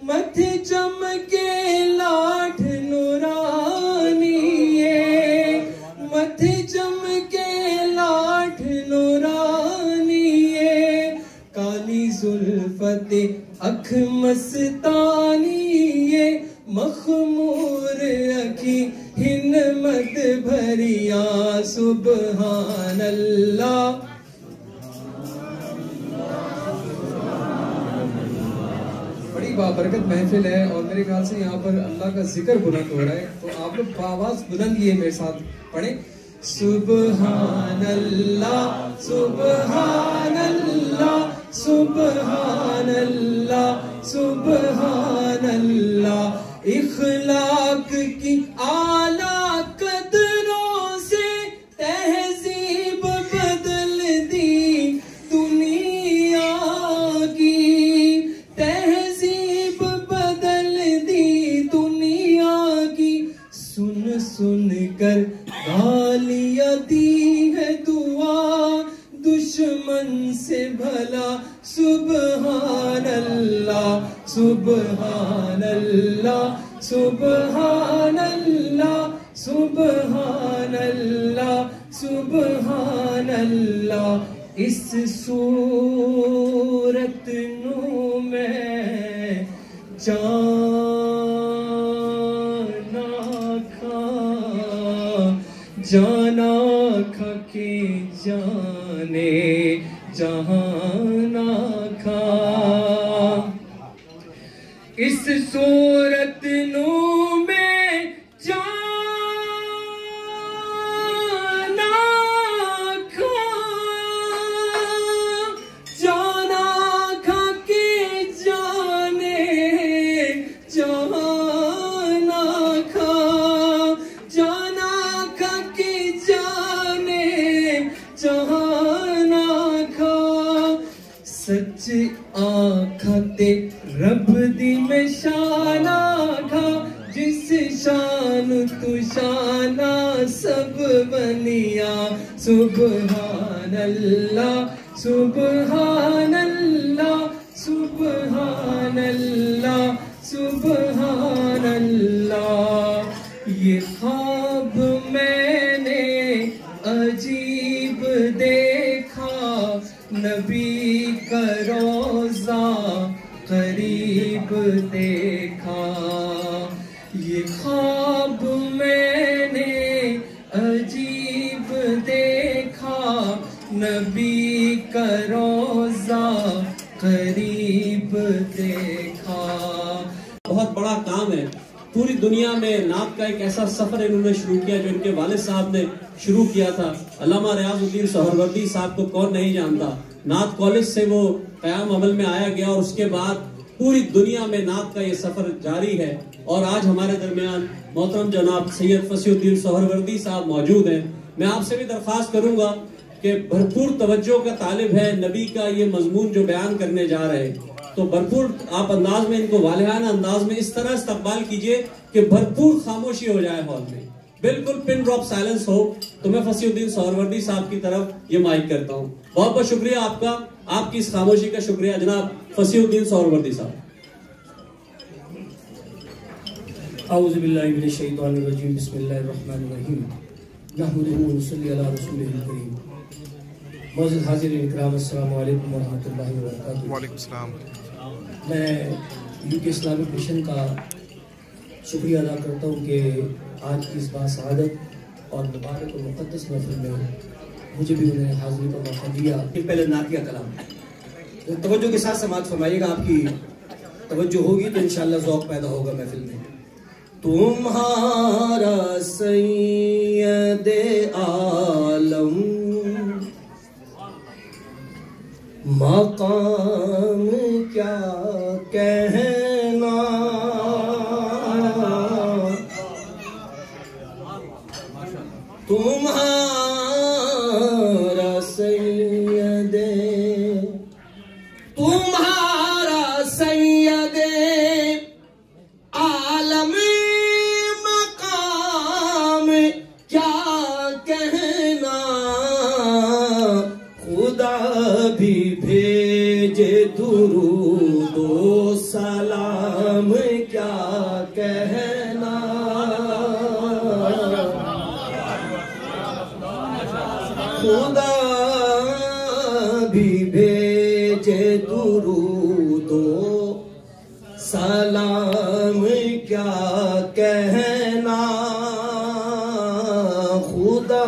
Speaker 8: متھ چمکے لاٹھ نورانیے متھ چمکے لاٹھ نورانیے کالی زلفت اکھ مستانیے مخمور اکھی ہنمت بھریا سبحان اللہ
Speaker 5: بڑی بابرکت محفل ہے اور میرے خیال سے یہاں پر اللہ کا ذکر بلند ہو رہا ہے تو آپ لوگ بآواز بلند یہ میرے ساتھ پڑھیں سبحان اللہ سبحان اللہ سبحان اللہ سبحان اللہ اخلاق کی اعلیٰ قدروں سے تہذیب بدل دی دنیا کی تہذیب بدل دی دنیا کی سن سن کر گالیاں دی ہے دعا دشمن سے بھلا سبحان اللہ سبحان اللہ سبحان اللہ سبحان اللہ سبحان اللہ اس صورت نو میں جانا کھا کے جانے جہاں نہ کھا
Speaker 8: اس صورت نو میں جانا کھا کے جانے جانا کھا کے جانے جانا کھا سچ آنکھا تے رب دی میں شانا کھا جس شان تو شانا سب بنیا سبحان اللہ سبحان اللہ سبحان اللہ سبحان اللہ یہ خواب میں نے عجیب دیکھا نبی کا روضہ قریب دیکھا یہ خواب میں نے عجیب دیکھا نبی کا روضہ قریب دیکھا
Speaker 1: بہت بڑا کام ہے پوری دنیا میں نعت کا ایک ایسا سفر انہوں نے شروع کیا جو ان کے والد صاحب نے شروع کیا تھا علامہ ریاض الدین سہروردی صاحب کو کون نہیں جانتا نعت کالج سے وہ قیام عمل میں آیا گیا اور اس کے بعد پوری دنیا میں نعت کا یہ سفر جاری ہے اور آج ہمارے درمیان محترم جناب سید فصیح الدین سہروردی صاحب موجود ہیں میں آپ سے بھی درخواست کروں گا کہ بھرپور توجہ کا طالب ہے نبی کا یہ مضمون جو بیان کرنے جا رہے ہیں تو بھرپور آپ انداز میں ان کو والہانہ انداز میں اس طرح استقبال کیجئے کہ بھرپور خاموشی ہو جائے ہال میں بالکل پن ڈراپ سائلنس ہو تو میں فصیح الدین سہروردی صاحب کی طرف یہ مائک کرتا ہوں بہت بہت شکریہ آپ کا آپ کی اس خاموشی کا شکریہ جناب فصیح الدین سہروردی صاحب
Speaker 9: اعوذ باللہ من الشیطان الرجیم بسم اللہ الرحمن الرحیم نحمدہ و نصلی علی رسولہ الکریم معزز حاضرین اکرام السلام علیکم ورحمۃ اللہ وبرکاتہ
Speaker 10: وعلیکم السلام
Speaker 9: میں یو کے اسلامک مشن کا شکریہ ادا کرتا ہوں کہ آج کی اس باسعادت اور مبارک و مقدس محفل میں مجھے بھی انہیں حاضری کا موقع دیا
Speaker 5: پہلے نعتیہ کلام توجہ کے ساتھ سماعت فرمائیے گا آپ کی توجہ ہوگی تو انشاءاللہ ذوق پیدا ہوگا محفل میں تمہارا سید عالم مقام کیا کہنا تمہارا سید عالم مقام کیا کہنا خدا بھی بھیجے درود و سلام کیا کہنا خدا بھی بھیجے درود و سلام کیا کہنا خدا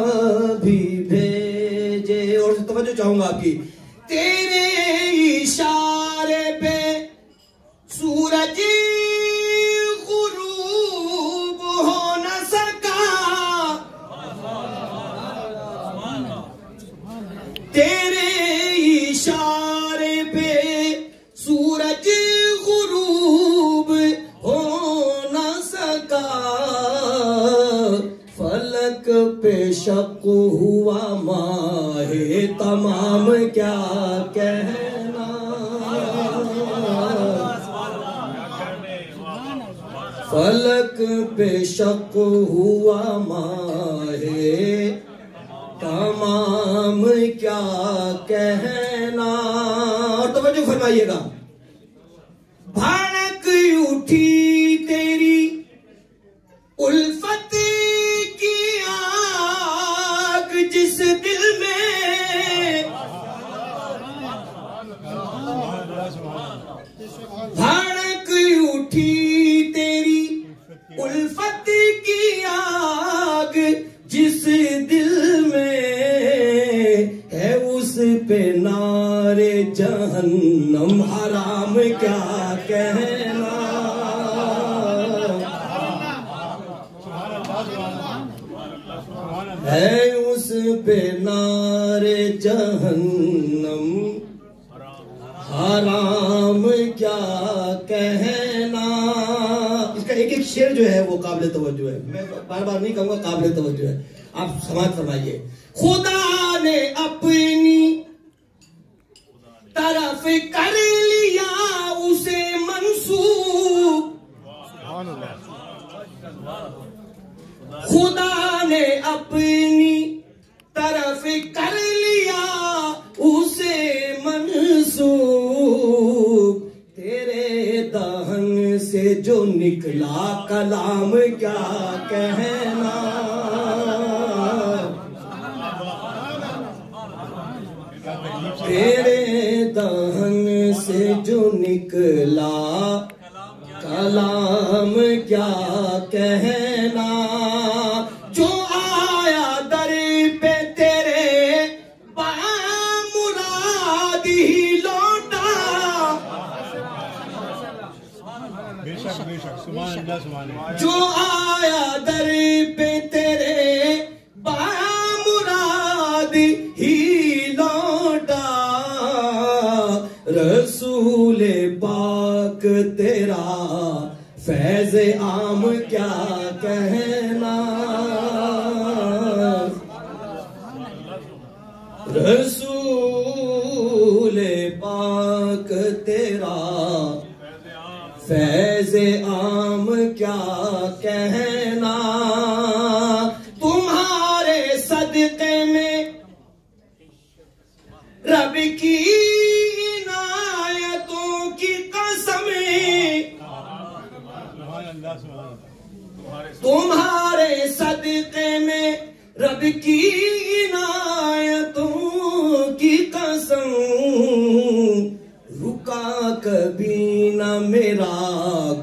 Speaker 5: بھی بھیجے اور توجہ چاہوں گا آپ کی تیرے اشارے پہ سورج غروب ہو نہ سکا تیرے اشارے پہ سورج غروب ہو نہ سکا فلک پہ شق ہوا ماہ تمام کیا کہنا فلک پہ شق ہوا ماہ تمام کیا کہنا اور توجہ فرمائیے گا بھڑک اٹھی تیری الفت کی آگ جس دل میں بھڑک اٹھی تیری الفت کی آگ جس دل میں ہے اس پہ نار جہنم حرام کیا کہنا
Speaker 10: جہنم حرام کیا کہنا. اس کا ایک ایک شعر جو ہے وہ قابل توجہ ہے, میں بار بار نہیں کہوں گا, قابل توجہ ہے, آپ سماعت فرمائیے. خدا نے اپنی طرف کر لیا اسے منسوب, خدا نے اپنی طرف کر لیا اسے منسوب. تیرے دہن سے جو نکلا کلام کیا کہنا. تیرے دہن سے جو نکلا کلام کیا کہنا. جو آیا در پہ تیرے بامراد ہی لوٹا. جو آیا در پہ تیرے بامراد ہی لوٹا. رسول پاک تیرا فیض عام کیا کہنا. رسول پاک تیرا فیض عام کیا کہنا. تمہارے صدقے میں رب کی عنایتوں کی قسم, تمہارے صدقے میں رب کی عنایتوں کی قسم. رکا کبھی نہ میرا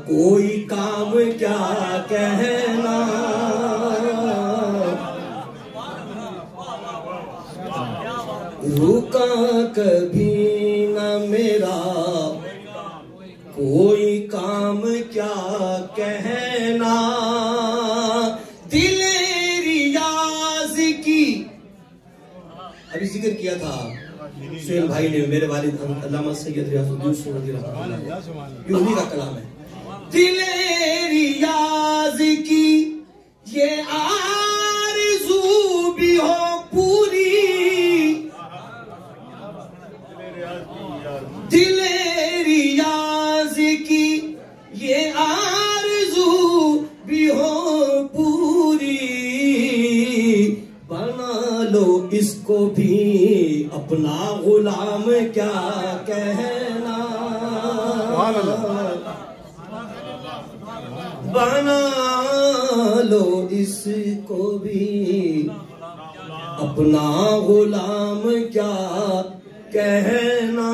Speaker 10: کوئی کام کیا کہنا. رکا کبھی نہ میرا کوئی کام کیا کہنا. دل ریاض کی ابھی ذکر کیا تھا سہیل بھائی نے, میرے والد علامہ سید ریاض الدین سورتی رحمۃ اللہ علیہ, یہ انہی کا کلام ہے. دل ریاض کی یہ آرزو بھی ہو پوری, دل ریاض کی یہ آرزو بھی ہو پوری. بنا لو اس کو بھی اپنا غلام کیا کہنا. بنا لو اس کو بھی اپنا غلام کیا کہنا.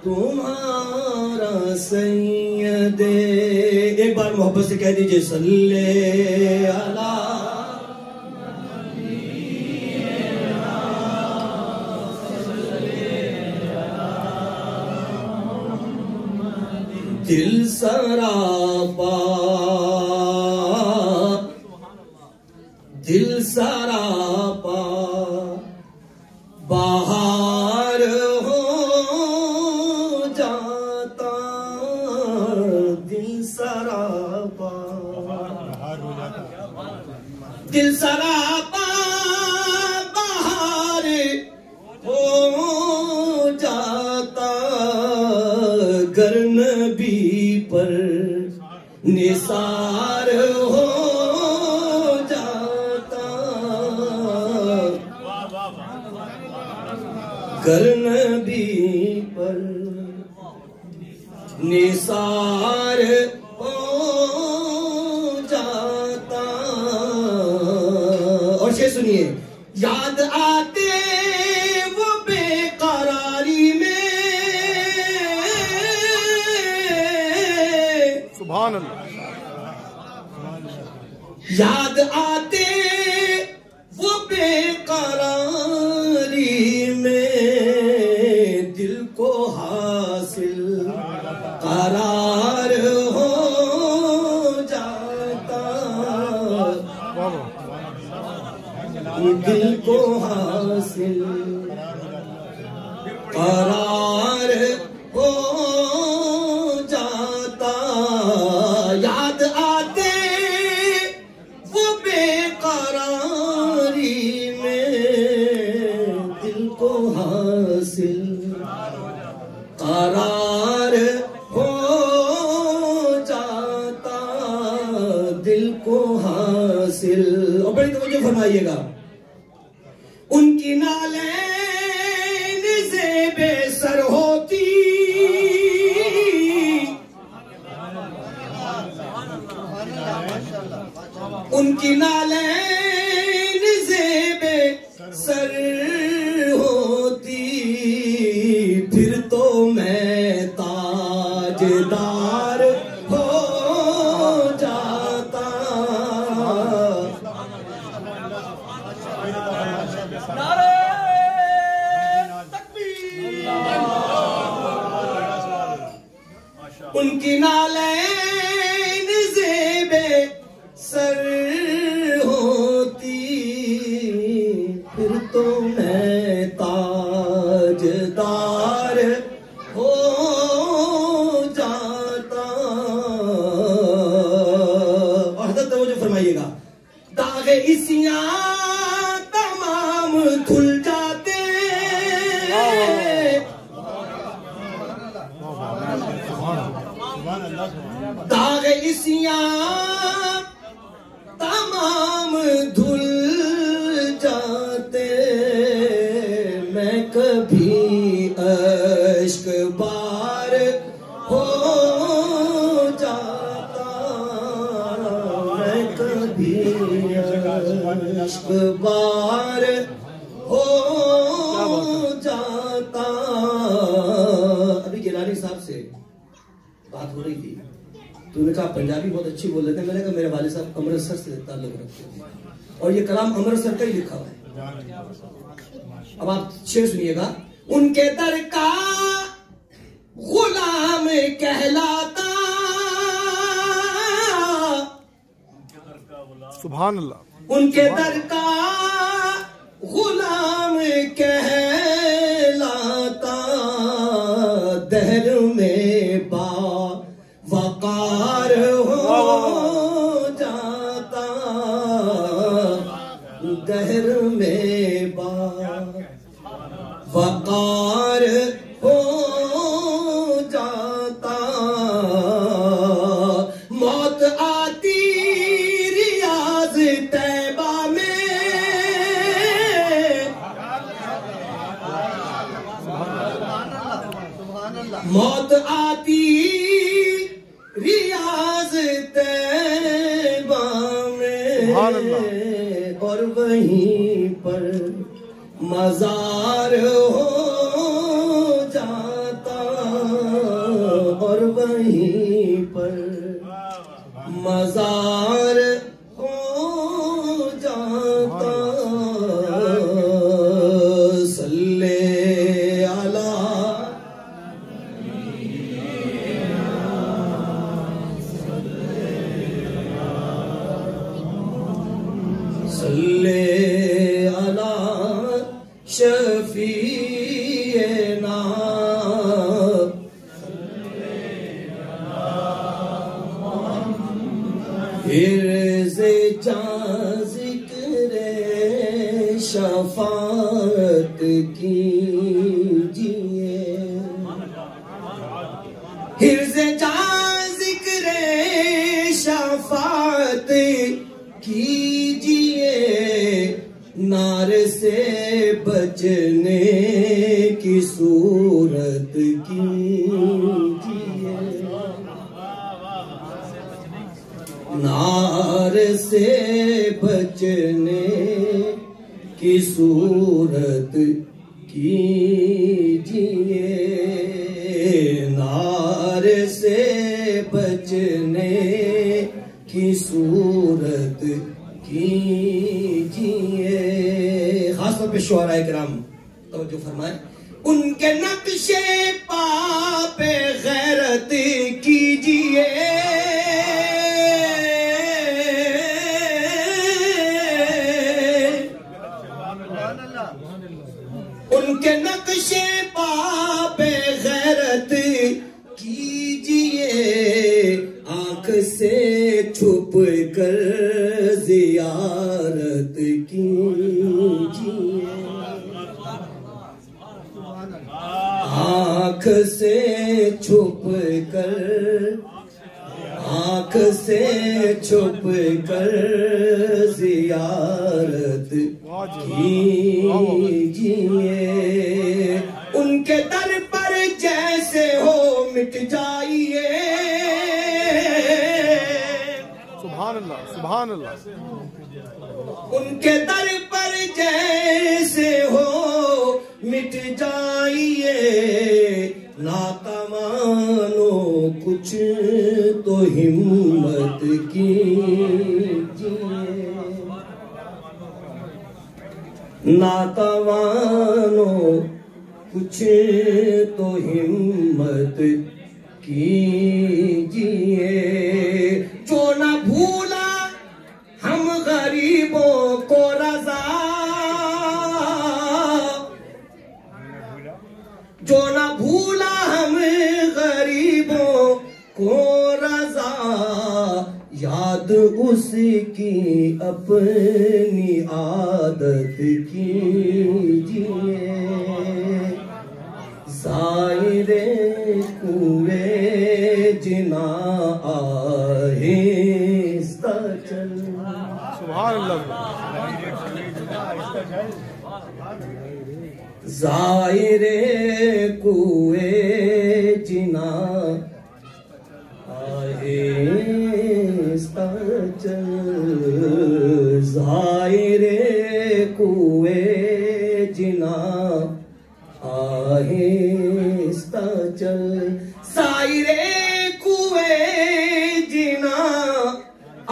Speaker 10: تمہارا سید, ایک بار محبت سے کہہ دیجئے صلی علی. دل سراپا, دل سراپا باہر ہو جاتا. دل سراپا, دل سراپا باہر ہو جاتا. گر نبی پر نثار ہو جاتا. گر نبی پر نثار ہو جاتا. اور یہ سنیے, یاد آتے وہ بے قراری میں,
Speaker 11: سبحان اللہ,
Speaker 10: یاد آتے وہ بے قراری میں. دل کو حاصل قرار ہو جاتا. دل کو حاصل قرار ہو جاتا یاد آتے وہ بے قراری میں دل کو حاصل قرار ہو جاتا دل کو حاصل. اور بڑی توجہ فرمائیے گا. ان کی نالین زیب سر ہوتی ان کی نالین زیب سر ہوتی پھر تو میں تاجدار ہو جاتا. ان کی نالین زیب سر ہوتی پھر تو میں تاجدار ہو جاتا. اور حضرت توجہ فرمائیے گا. داغ اسیاں تمام دھل جاتے داغ اسیاں تمام دھل جاتے میں کبھی اشک بار ہو جاتا میں کبھی اشک بار ہو جاتا. ابھی گیلانی صاحب سے بات ہو رہی تھی تو انہوں نے کہا پنجابی بہت اچھی بول رہے تھے. میں نے کہا میرے والد صاحب امرتسر سے تعلق رکھتے ہیں اور یہ کلام امرتسر کا ہی لکھا ہوا ہے. اب آپ شعر سنیے گا. ان کے در کا غلام کہلاتا
Speaker 11: سبحان اللہ.
Speaker 10: ان کے در کا غلام کہلاتا دہر میں با وقار ہو جاتا دہر میں با وقار ہو جاتا. موت آتی ریاض طیبہ میں موت آتی ریاض طیبہ میں اور وہیں پر مزار ہو جاتا اور وہیں پر مزار ہو جاتا. صلی شفیعنا حرز جاں ذکر شفاعت کیجئے حرز جاں ذکر شفاعت کیجئے نار سے بچنے کی صورت کیجئے نار سے بچنے کی صورت کیجئے نار سے بچنے کی صورت کیجئے. خاص طور پہ شعراء کرام توجہ فرمائیں. ان کے نقشے پا پہ غیرت کیجئے کیجئے آنکھ سے چھپ کر زیارت کیجئے آنکھ سے چھپ کر آنکھ سے چھپ کر زیارت کیجئے ان کے در پر جیسے ہو مٹ جائیے
Speaker 11: سبحان اللہ سبحان اللہ
Speaker 10: ان کے در پر جیسے ہو مٹ جائیے ناتوانو کچھ تو ہمت کیجئے ناتوانو کچھ تو ہمت کیجئے جو نہ بھولا ہم غریبوں کو رضا جو نہ بھولا ہم غریبوں کو رضا یاد اس کی اپنی عادت کیجئے زائر کوئے جنا آہستہ چل
Speaker 11: سبحان اللہ
Speaker 10: زائر کوئے جنا آہستہ چل زائر کوئے جنا آہستہ چل زائر کوئے جنا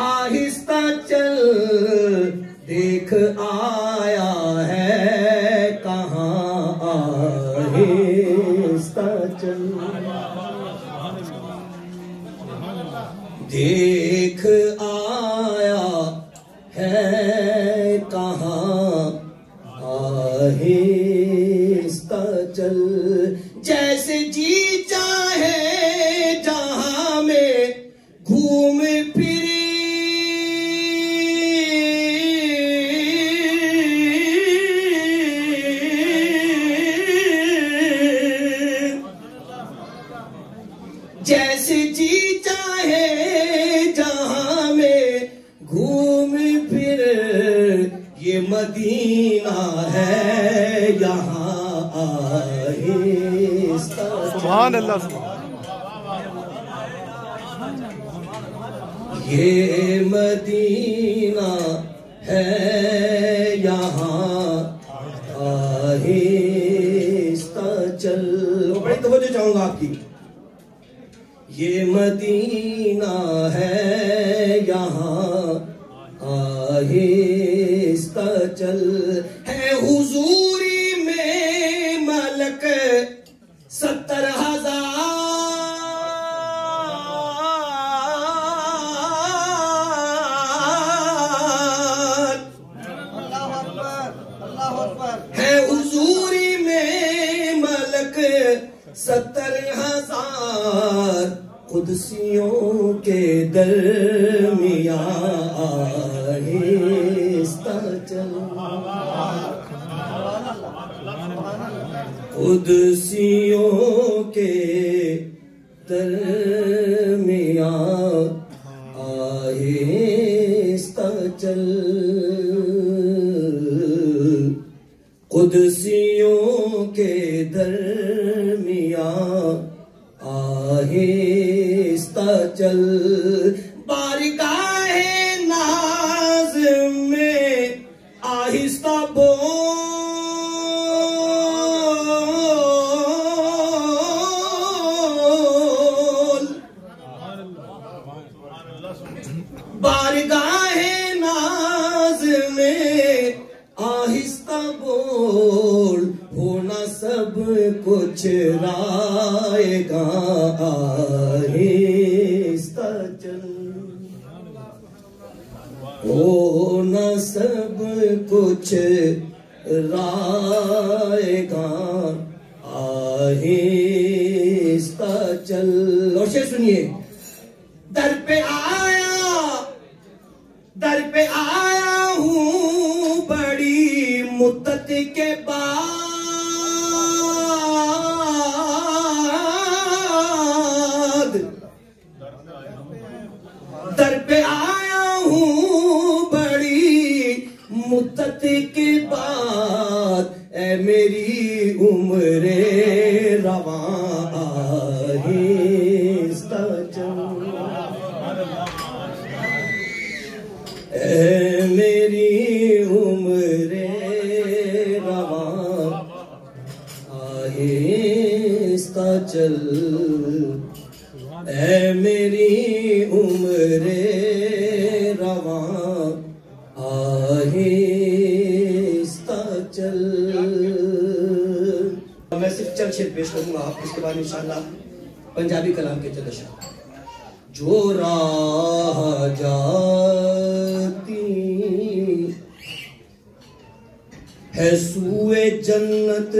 Speaker 10: آہستہ چل دیکھ آیا ہے کہاں آہستہ چل دیکھ آیا ہے کہاں آہستہ چل جیسے جی چاہے جہاں میں گھوم پھری جیسے جی چاہے جہاں میں گھوم پھر یہ مدینہ ہے یہاں آہستہ
Speaker 11: سبحان اللہ
Speaker 10: یہ مدینہ ہے یہاں آہستہ چل بڑی توجہ چاہوں گا آپ کی یہ مدینہ ہے یہاں آہستہ چل ہے حضوری میں ملک 70,000 ہے حضوری میں ملک 70,000 قدسیوں کے درمیان آہستہ چل قدسیوں کے درمیان آہستہ چل قدسیوں کے درمیان آہستہ چل بارگاہ ناز میں آہستہ بول بارگاہ ناز میں آہستہ بول ہونا سب کچھ رائے گا آہستہ چل ہونا سب کچھ رائے گا آہستہ چل. اور شعر سنیے. در پہ آیا ہوں بڑی مدت کے بعد. در پہ آیا ہوں بڑی مدت کے بعد. اے میری عمر رواں آہستہ چل. اے میری عمر رواں آہستہ چل. اے میری عمر رواں آہستہ چل. میں صرف چند شعر پیش کروں گا، اس کے بعد انشاءاللہ پنجابی کلام کے چند اشعار. جو راہ جاتی ہے سوئے جنت،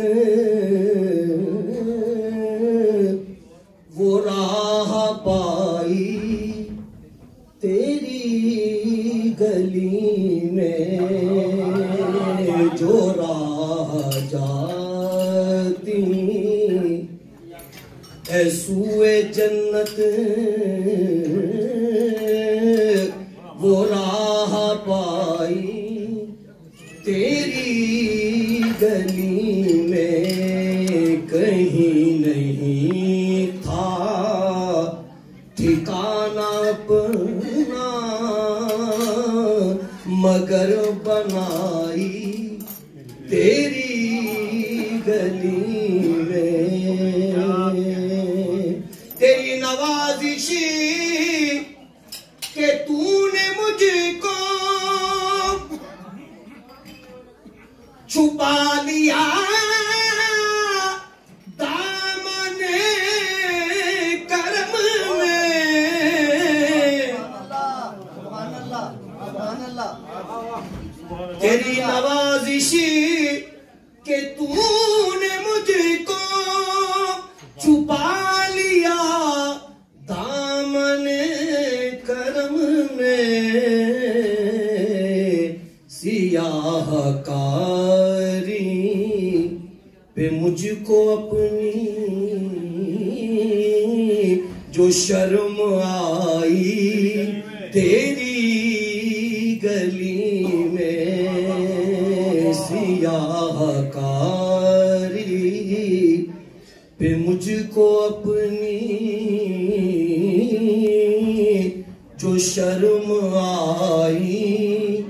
Speaker 10: وہ راہ پائی تیری گلی میں. جو راہ جاتی ہے سوئے جنت، وہ راہ پائی تیری گلی میں. کہیں نہیں تھا ٹھکانہ اپنا مگر بنائی تیری گلی میں. تیری نوازشی کہ تو نے مجھ کو چھپا لیا دامن کرم میں. تیری نوازشی کہ تو نے مجھ کو چھپا لیا دامن کرم میں. سیاہ کاری پہ مجھ کو اپنی جو شرم آئی تیری گلی میں. سیاہ کاری پہ مجھ کو اپنی جو شرم آئی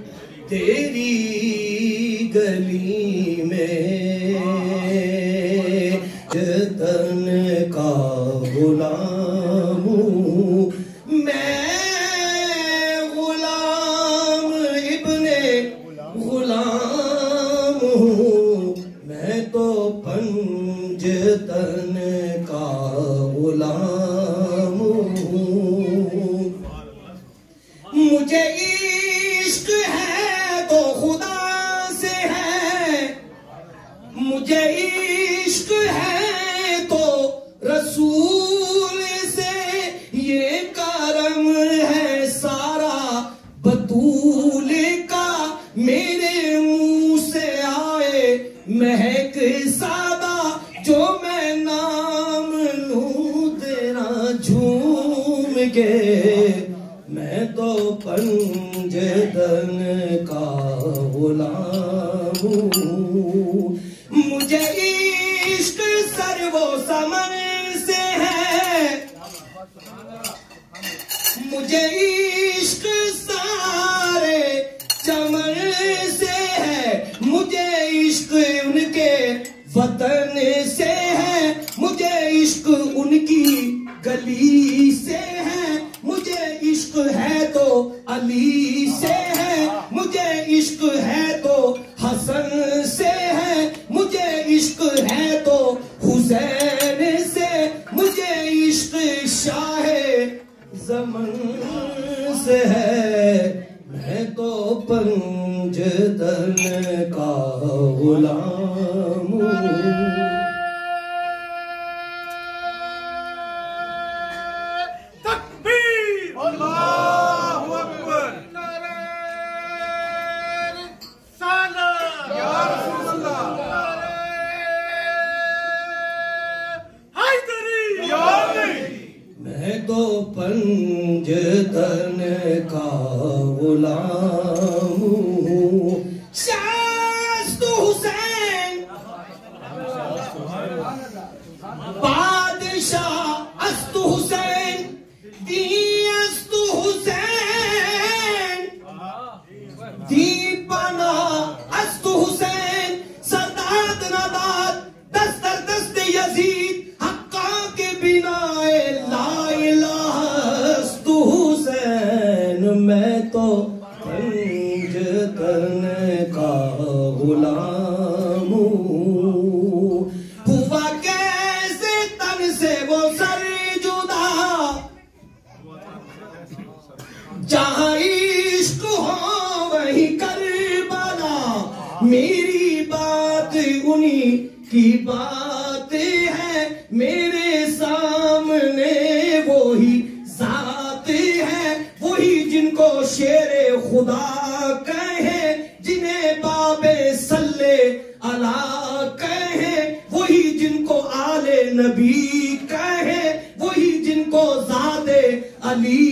Speaker 10: تیری گلی میں. جتن کا غلام ہوں میں، غلام ابن غلام ہوں میں تو. پنجتن کا غلام ہوں. مجھے عشق ہے تو خدا سے ہے، مجھے عشق ہے تو رسول سے. یہ کرم ہے سارا بطول کا، میرے منہ سے آئے مہک سادہ جو میں نام لوں تیرا جھوم کے. میں تو پنجتن کا غلام ہوں. مجھے عشق سر و سمن سے ہے، مجھے عشق سارے چمن سے ہے. مجھے عشق ان کے وطن سے ہے، مجھے عشق ان کی گلی سے ہے. مجھے عشق ہے تو علی سے ہے، مجھے عشق ہے تو حسن سے ہے، مجھے عشق ہے تو حسین سے. مجھے عشق شاہ زمن سے ہے، میں تو پنجتن کا غلام ہوں. تو پنجتن کا غلام ہوں شاست حسین بادشاہ است حسین دی است حسین دی پنا است حسین سرداد نداد دست در دست یزید حقا کے بنا لا الہ است حسین میں تو پنجتن کا غلام ہوں ہوا کیسے تن سے وہ سر جدا جہاں عشق ہو وہی کربلا میری بات انہی کی بات ہے میرے سامنے وہی ذات ہے وہی جن کو شیر خدا کہے جنہیں باب صلی اللہ کہے وہی جن کو آل نبی کہے وہی جن کو ذات علی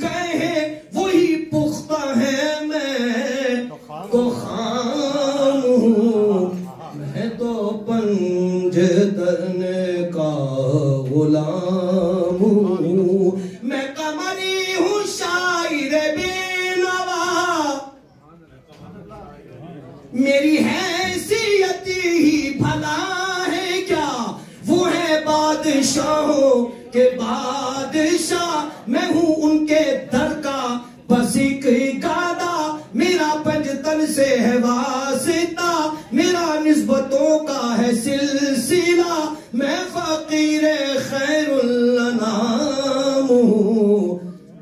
Speaker 10: کہے وہی پختہ ہے میں تو خام ہوں میں تو پنجتن کا غلام ہوں میں قمری ہوں شاعر بے نوا میری حیثیت ہی بھلا ہے کیا وہ ہے بادشاہوں کے بادشاہ میں ہوں ان کے در کا بس ایک گادا میرا پنجتن سے ہے واسطہ میرا نسبتوں کا ہے سلسلہ میں فقیر خیر الانام ہوں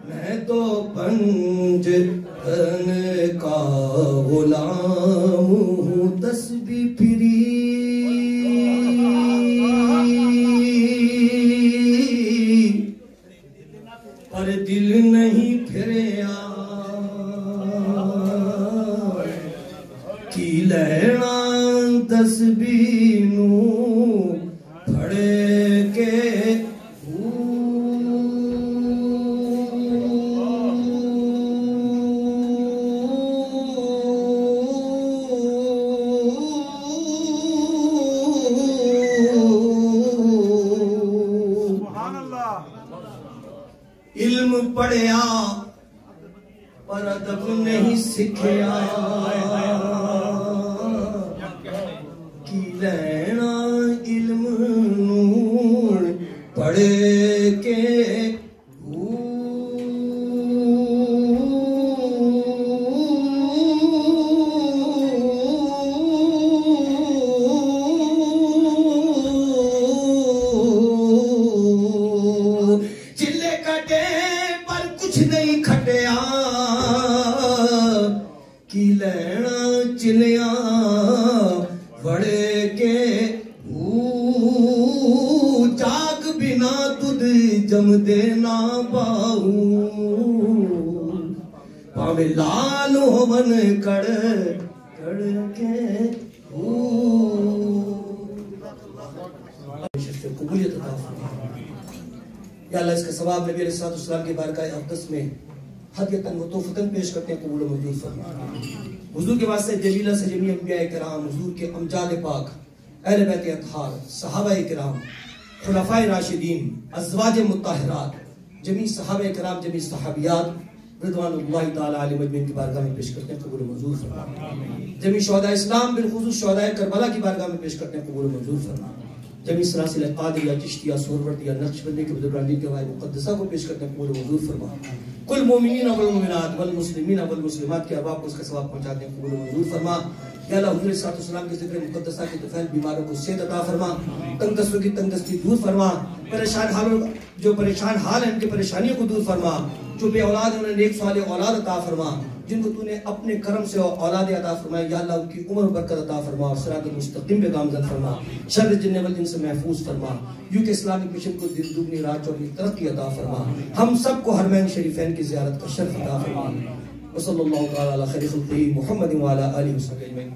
Speaker 10: میں تو پنجتن کا غلام ہوں تسبیح پھری پر دل نہیں پھریا کی لینا تسبیح نو پھڑ کے علم پڑھیا پر ادب نہیں سکھیا کی لینا علم نور پڑھ کے نہیں کھٹیا کی لینا چلیا وڑ کے جاگ بنا تد جم دینا باہو پاوے لال ہوون کڑ کڑ کے قبولیت عطا فرما یا اللہ اس کا ثواب نبی علیہ السلام کی بارگاہ اقدس میں ہدیتاً و تحفتاً پیش کرتے ہیں قبول و منظور فرما حضور کے واسطے جلیلہ سے جمیع انبیاء کرام حضور کے امجاد پاک اہل بیت اطہار صحابہ کرام خلفاء راشدین ازواج مطہرات جمیع صحابہ کرام جمیع صحابیات رضوان اللہ تعالی علیہ مجمعین کی بارگاہ میں پیش کرتے ہیں قبول و منظور فرما جمیع شہداء اسلام بالخصوص شہداء کربلا کی بارگاہ میں پیش کرتے ہیں قبول و منظور فرما جمیع سلاسل قادریہ چشتیہ سہروردیہ نقشبندی کے بزرگان کے وائے مقدسہ کو پیش کرتے ہیں قبول و منظور فرما کل مومنین والمومنات والمسلمین والمسلمات کے ارباب کو اس کا ثواب پہنچاتے ہیں قبول و منظور فرما یا اللہ حضور صلی اللہ علیہ وسلم کے ذکر مقدسہ کے دفعہ بیماروں کو صحت عطا فرما تنگ دستوں کی تنگ دستی دور فرما پریشان حالوں جو پریشان حال ہیں ان کی پریشانیوں کو دور فرما جو بے اولاد ہیں انہیں نیک صالح اولاد عطا فرما جن کو تو نے اپنے کرم سے اولاد عطا فرمائی یا اللہ ان کی عمر برکت عطا فرما اور صراط مستقیم پہ گامزن فرما شر جن والجن سے محفوظ فرما یوں کہ اسلامک مشن کو دل دگنی رات چوگنی ترقی عطا فرما ہم سب کو حرمین شریفین کی زیارت کا شرف عطا فرما وصلی اللہ تعالی علی خیر خلقہ محمد وعلی آلہ وصحبہ اجمعین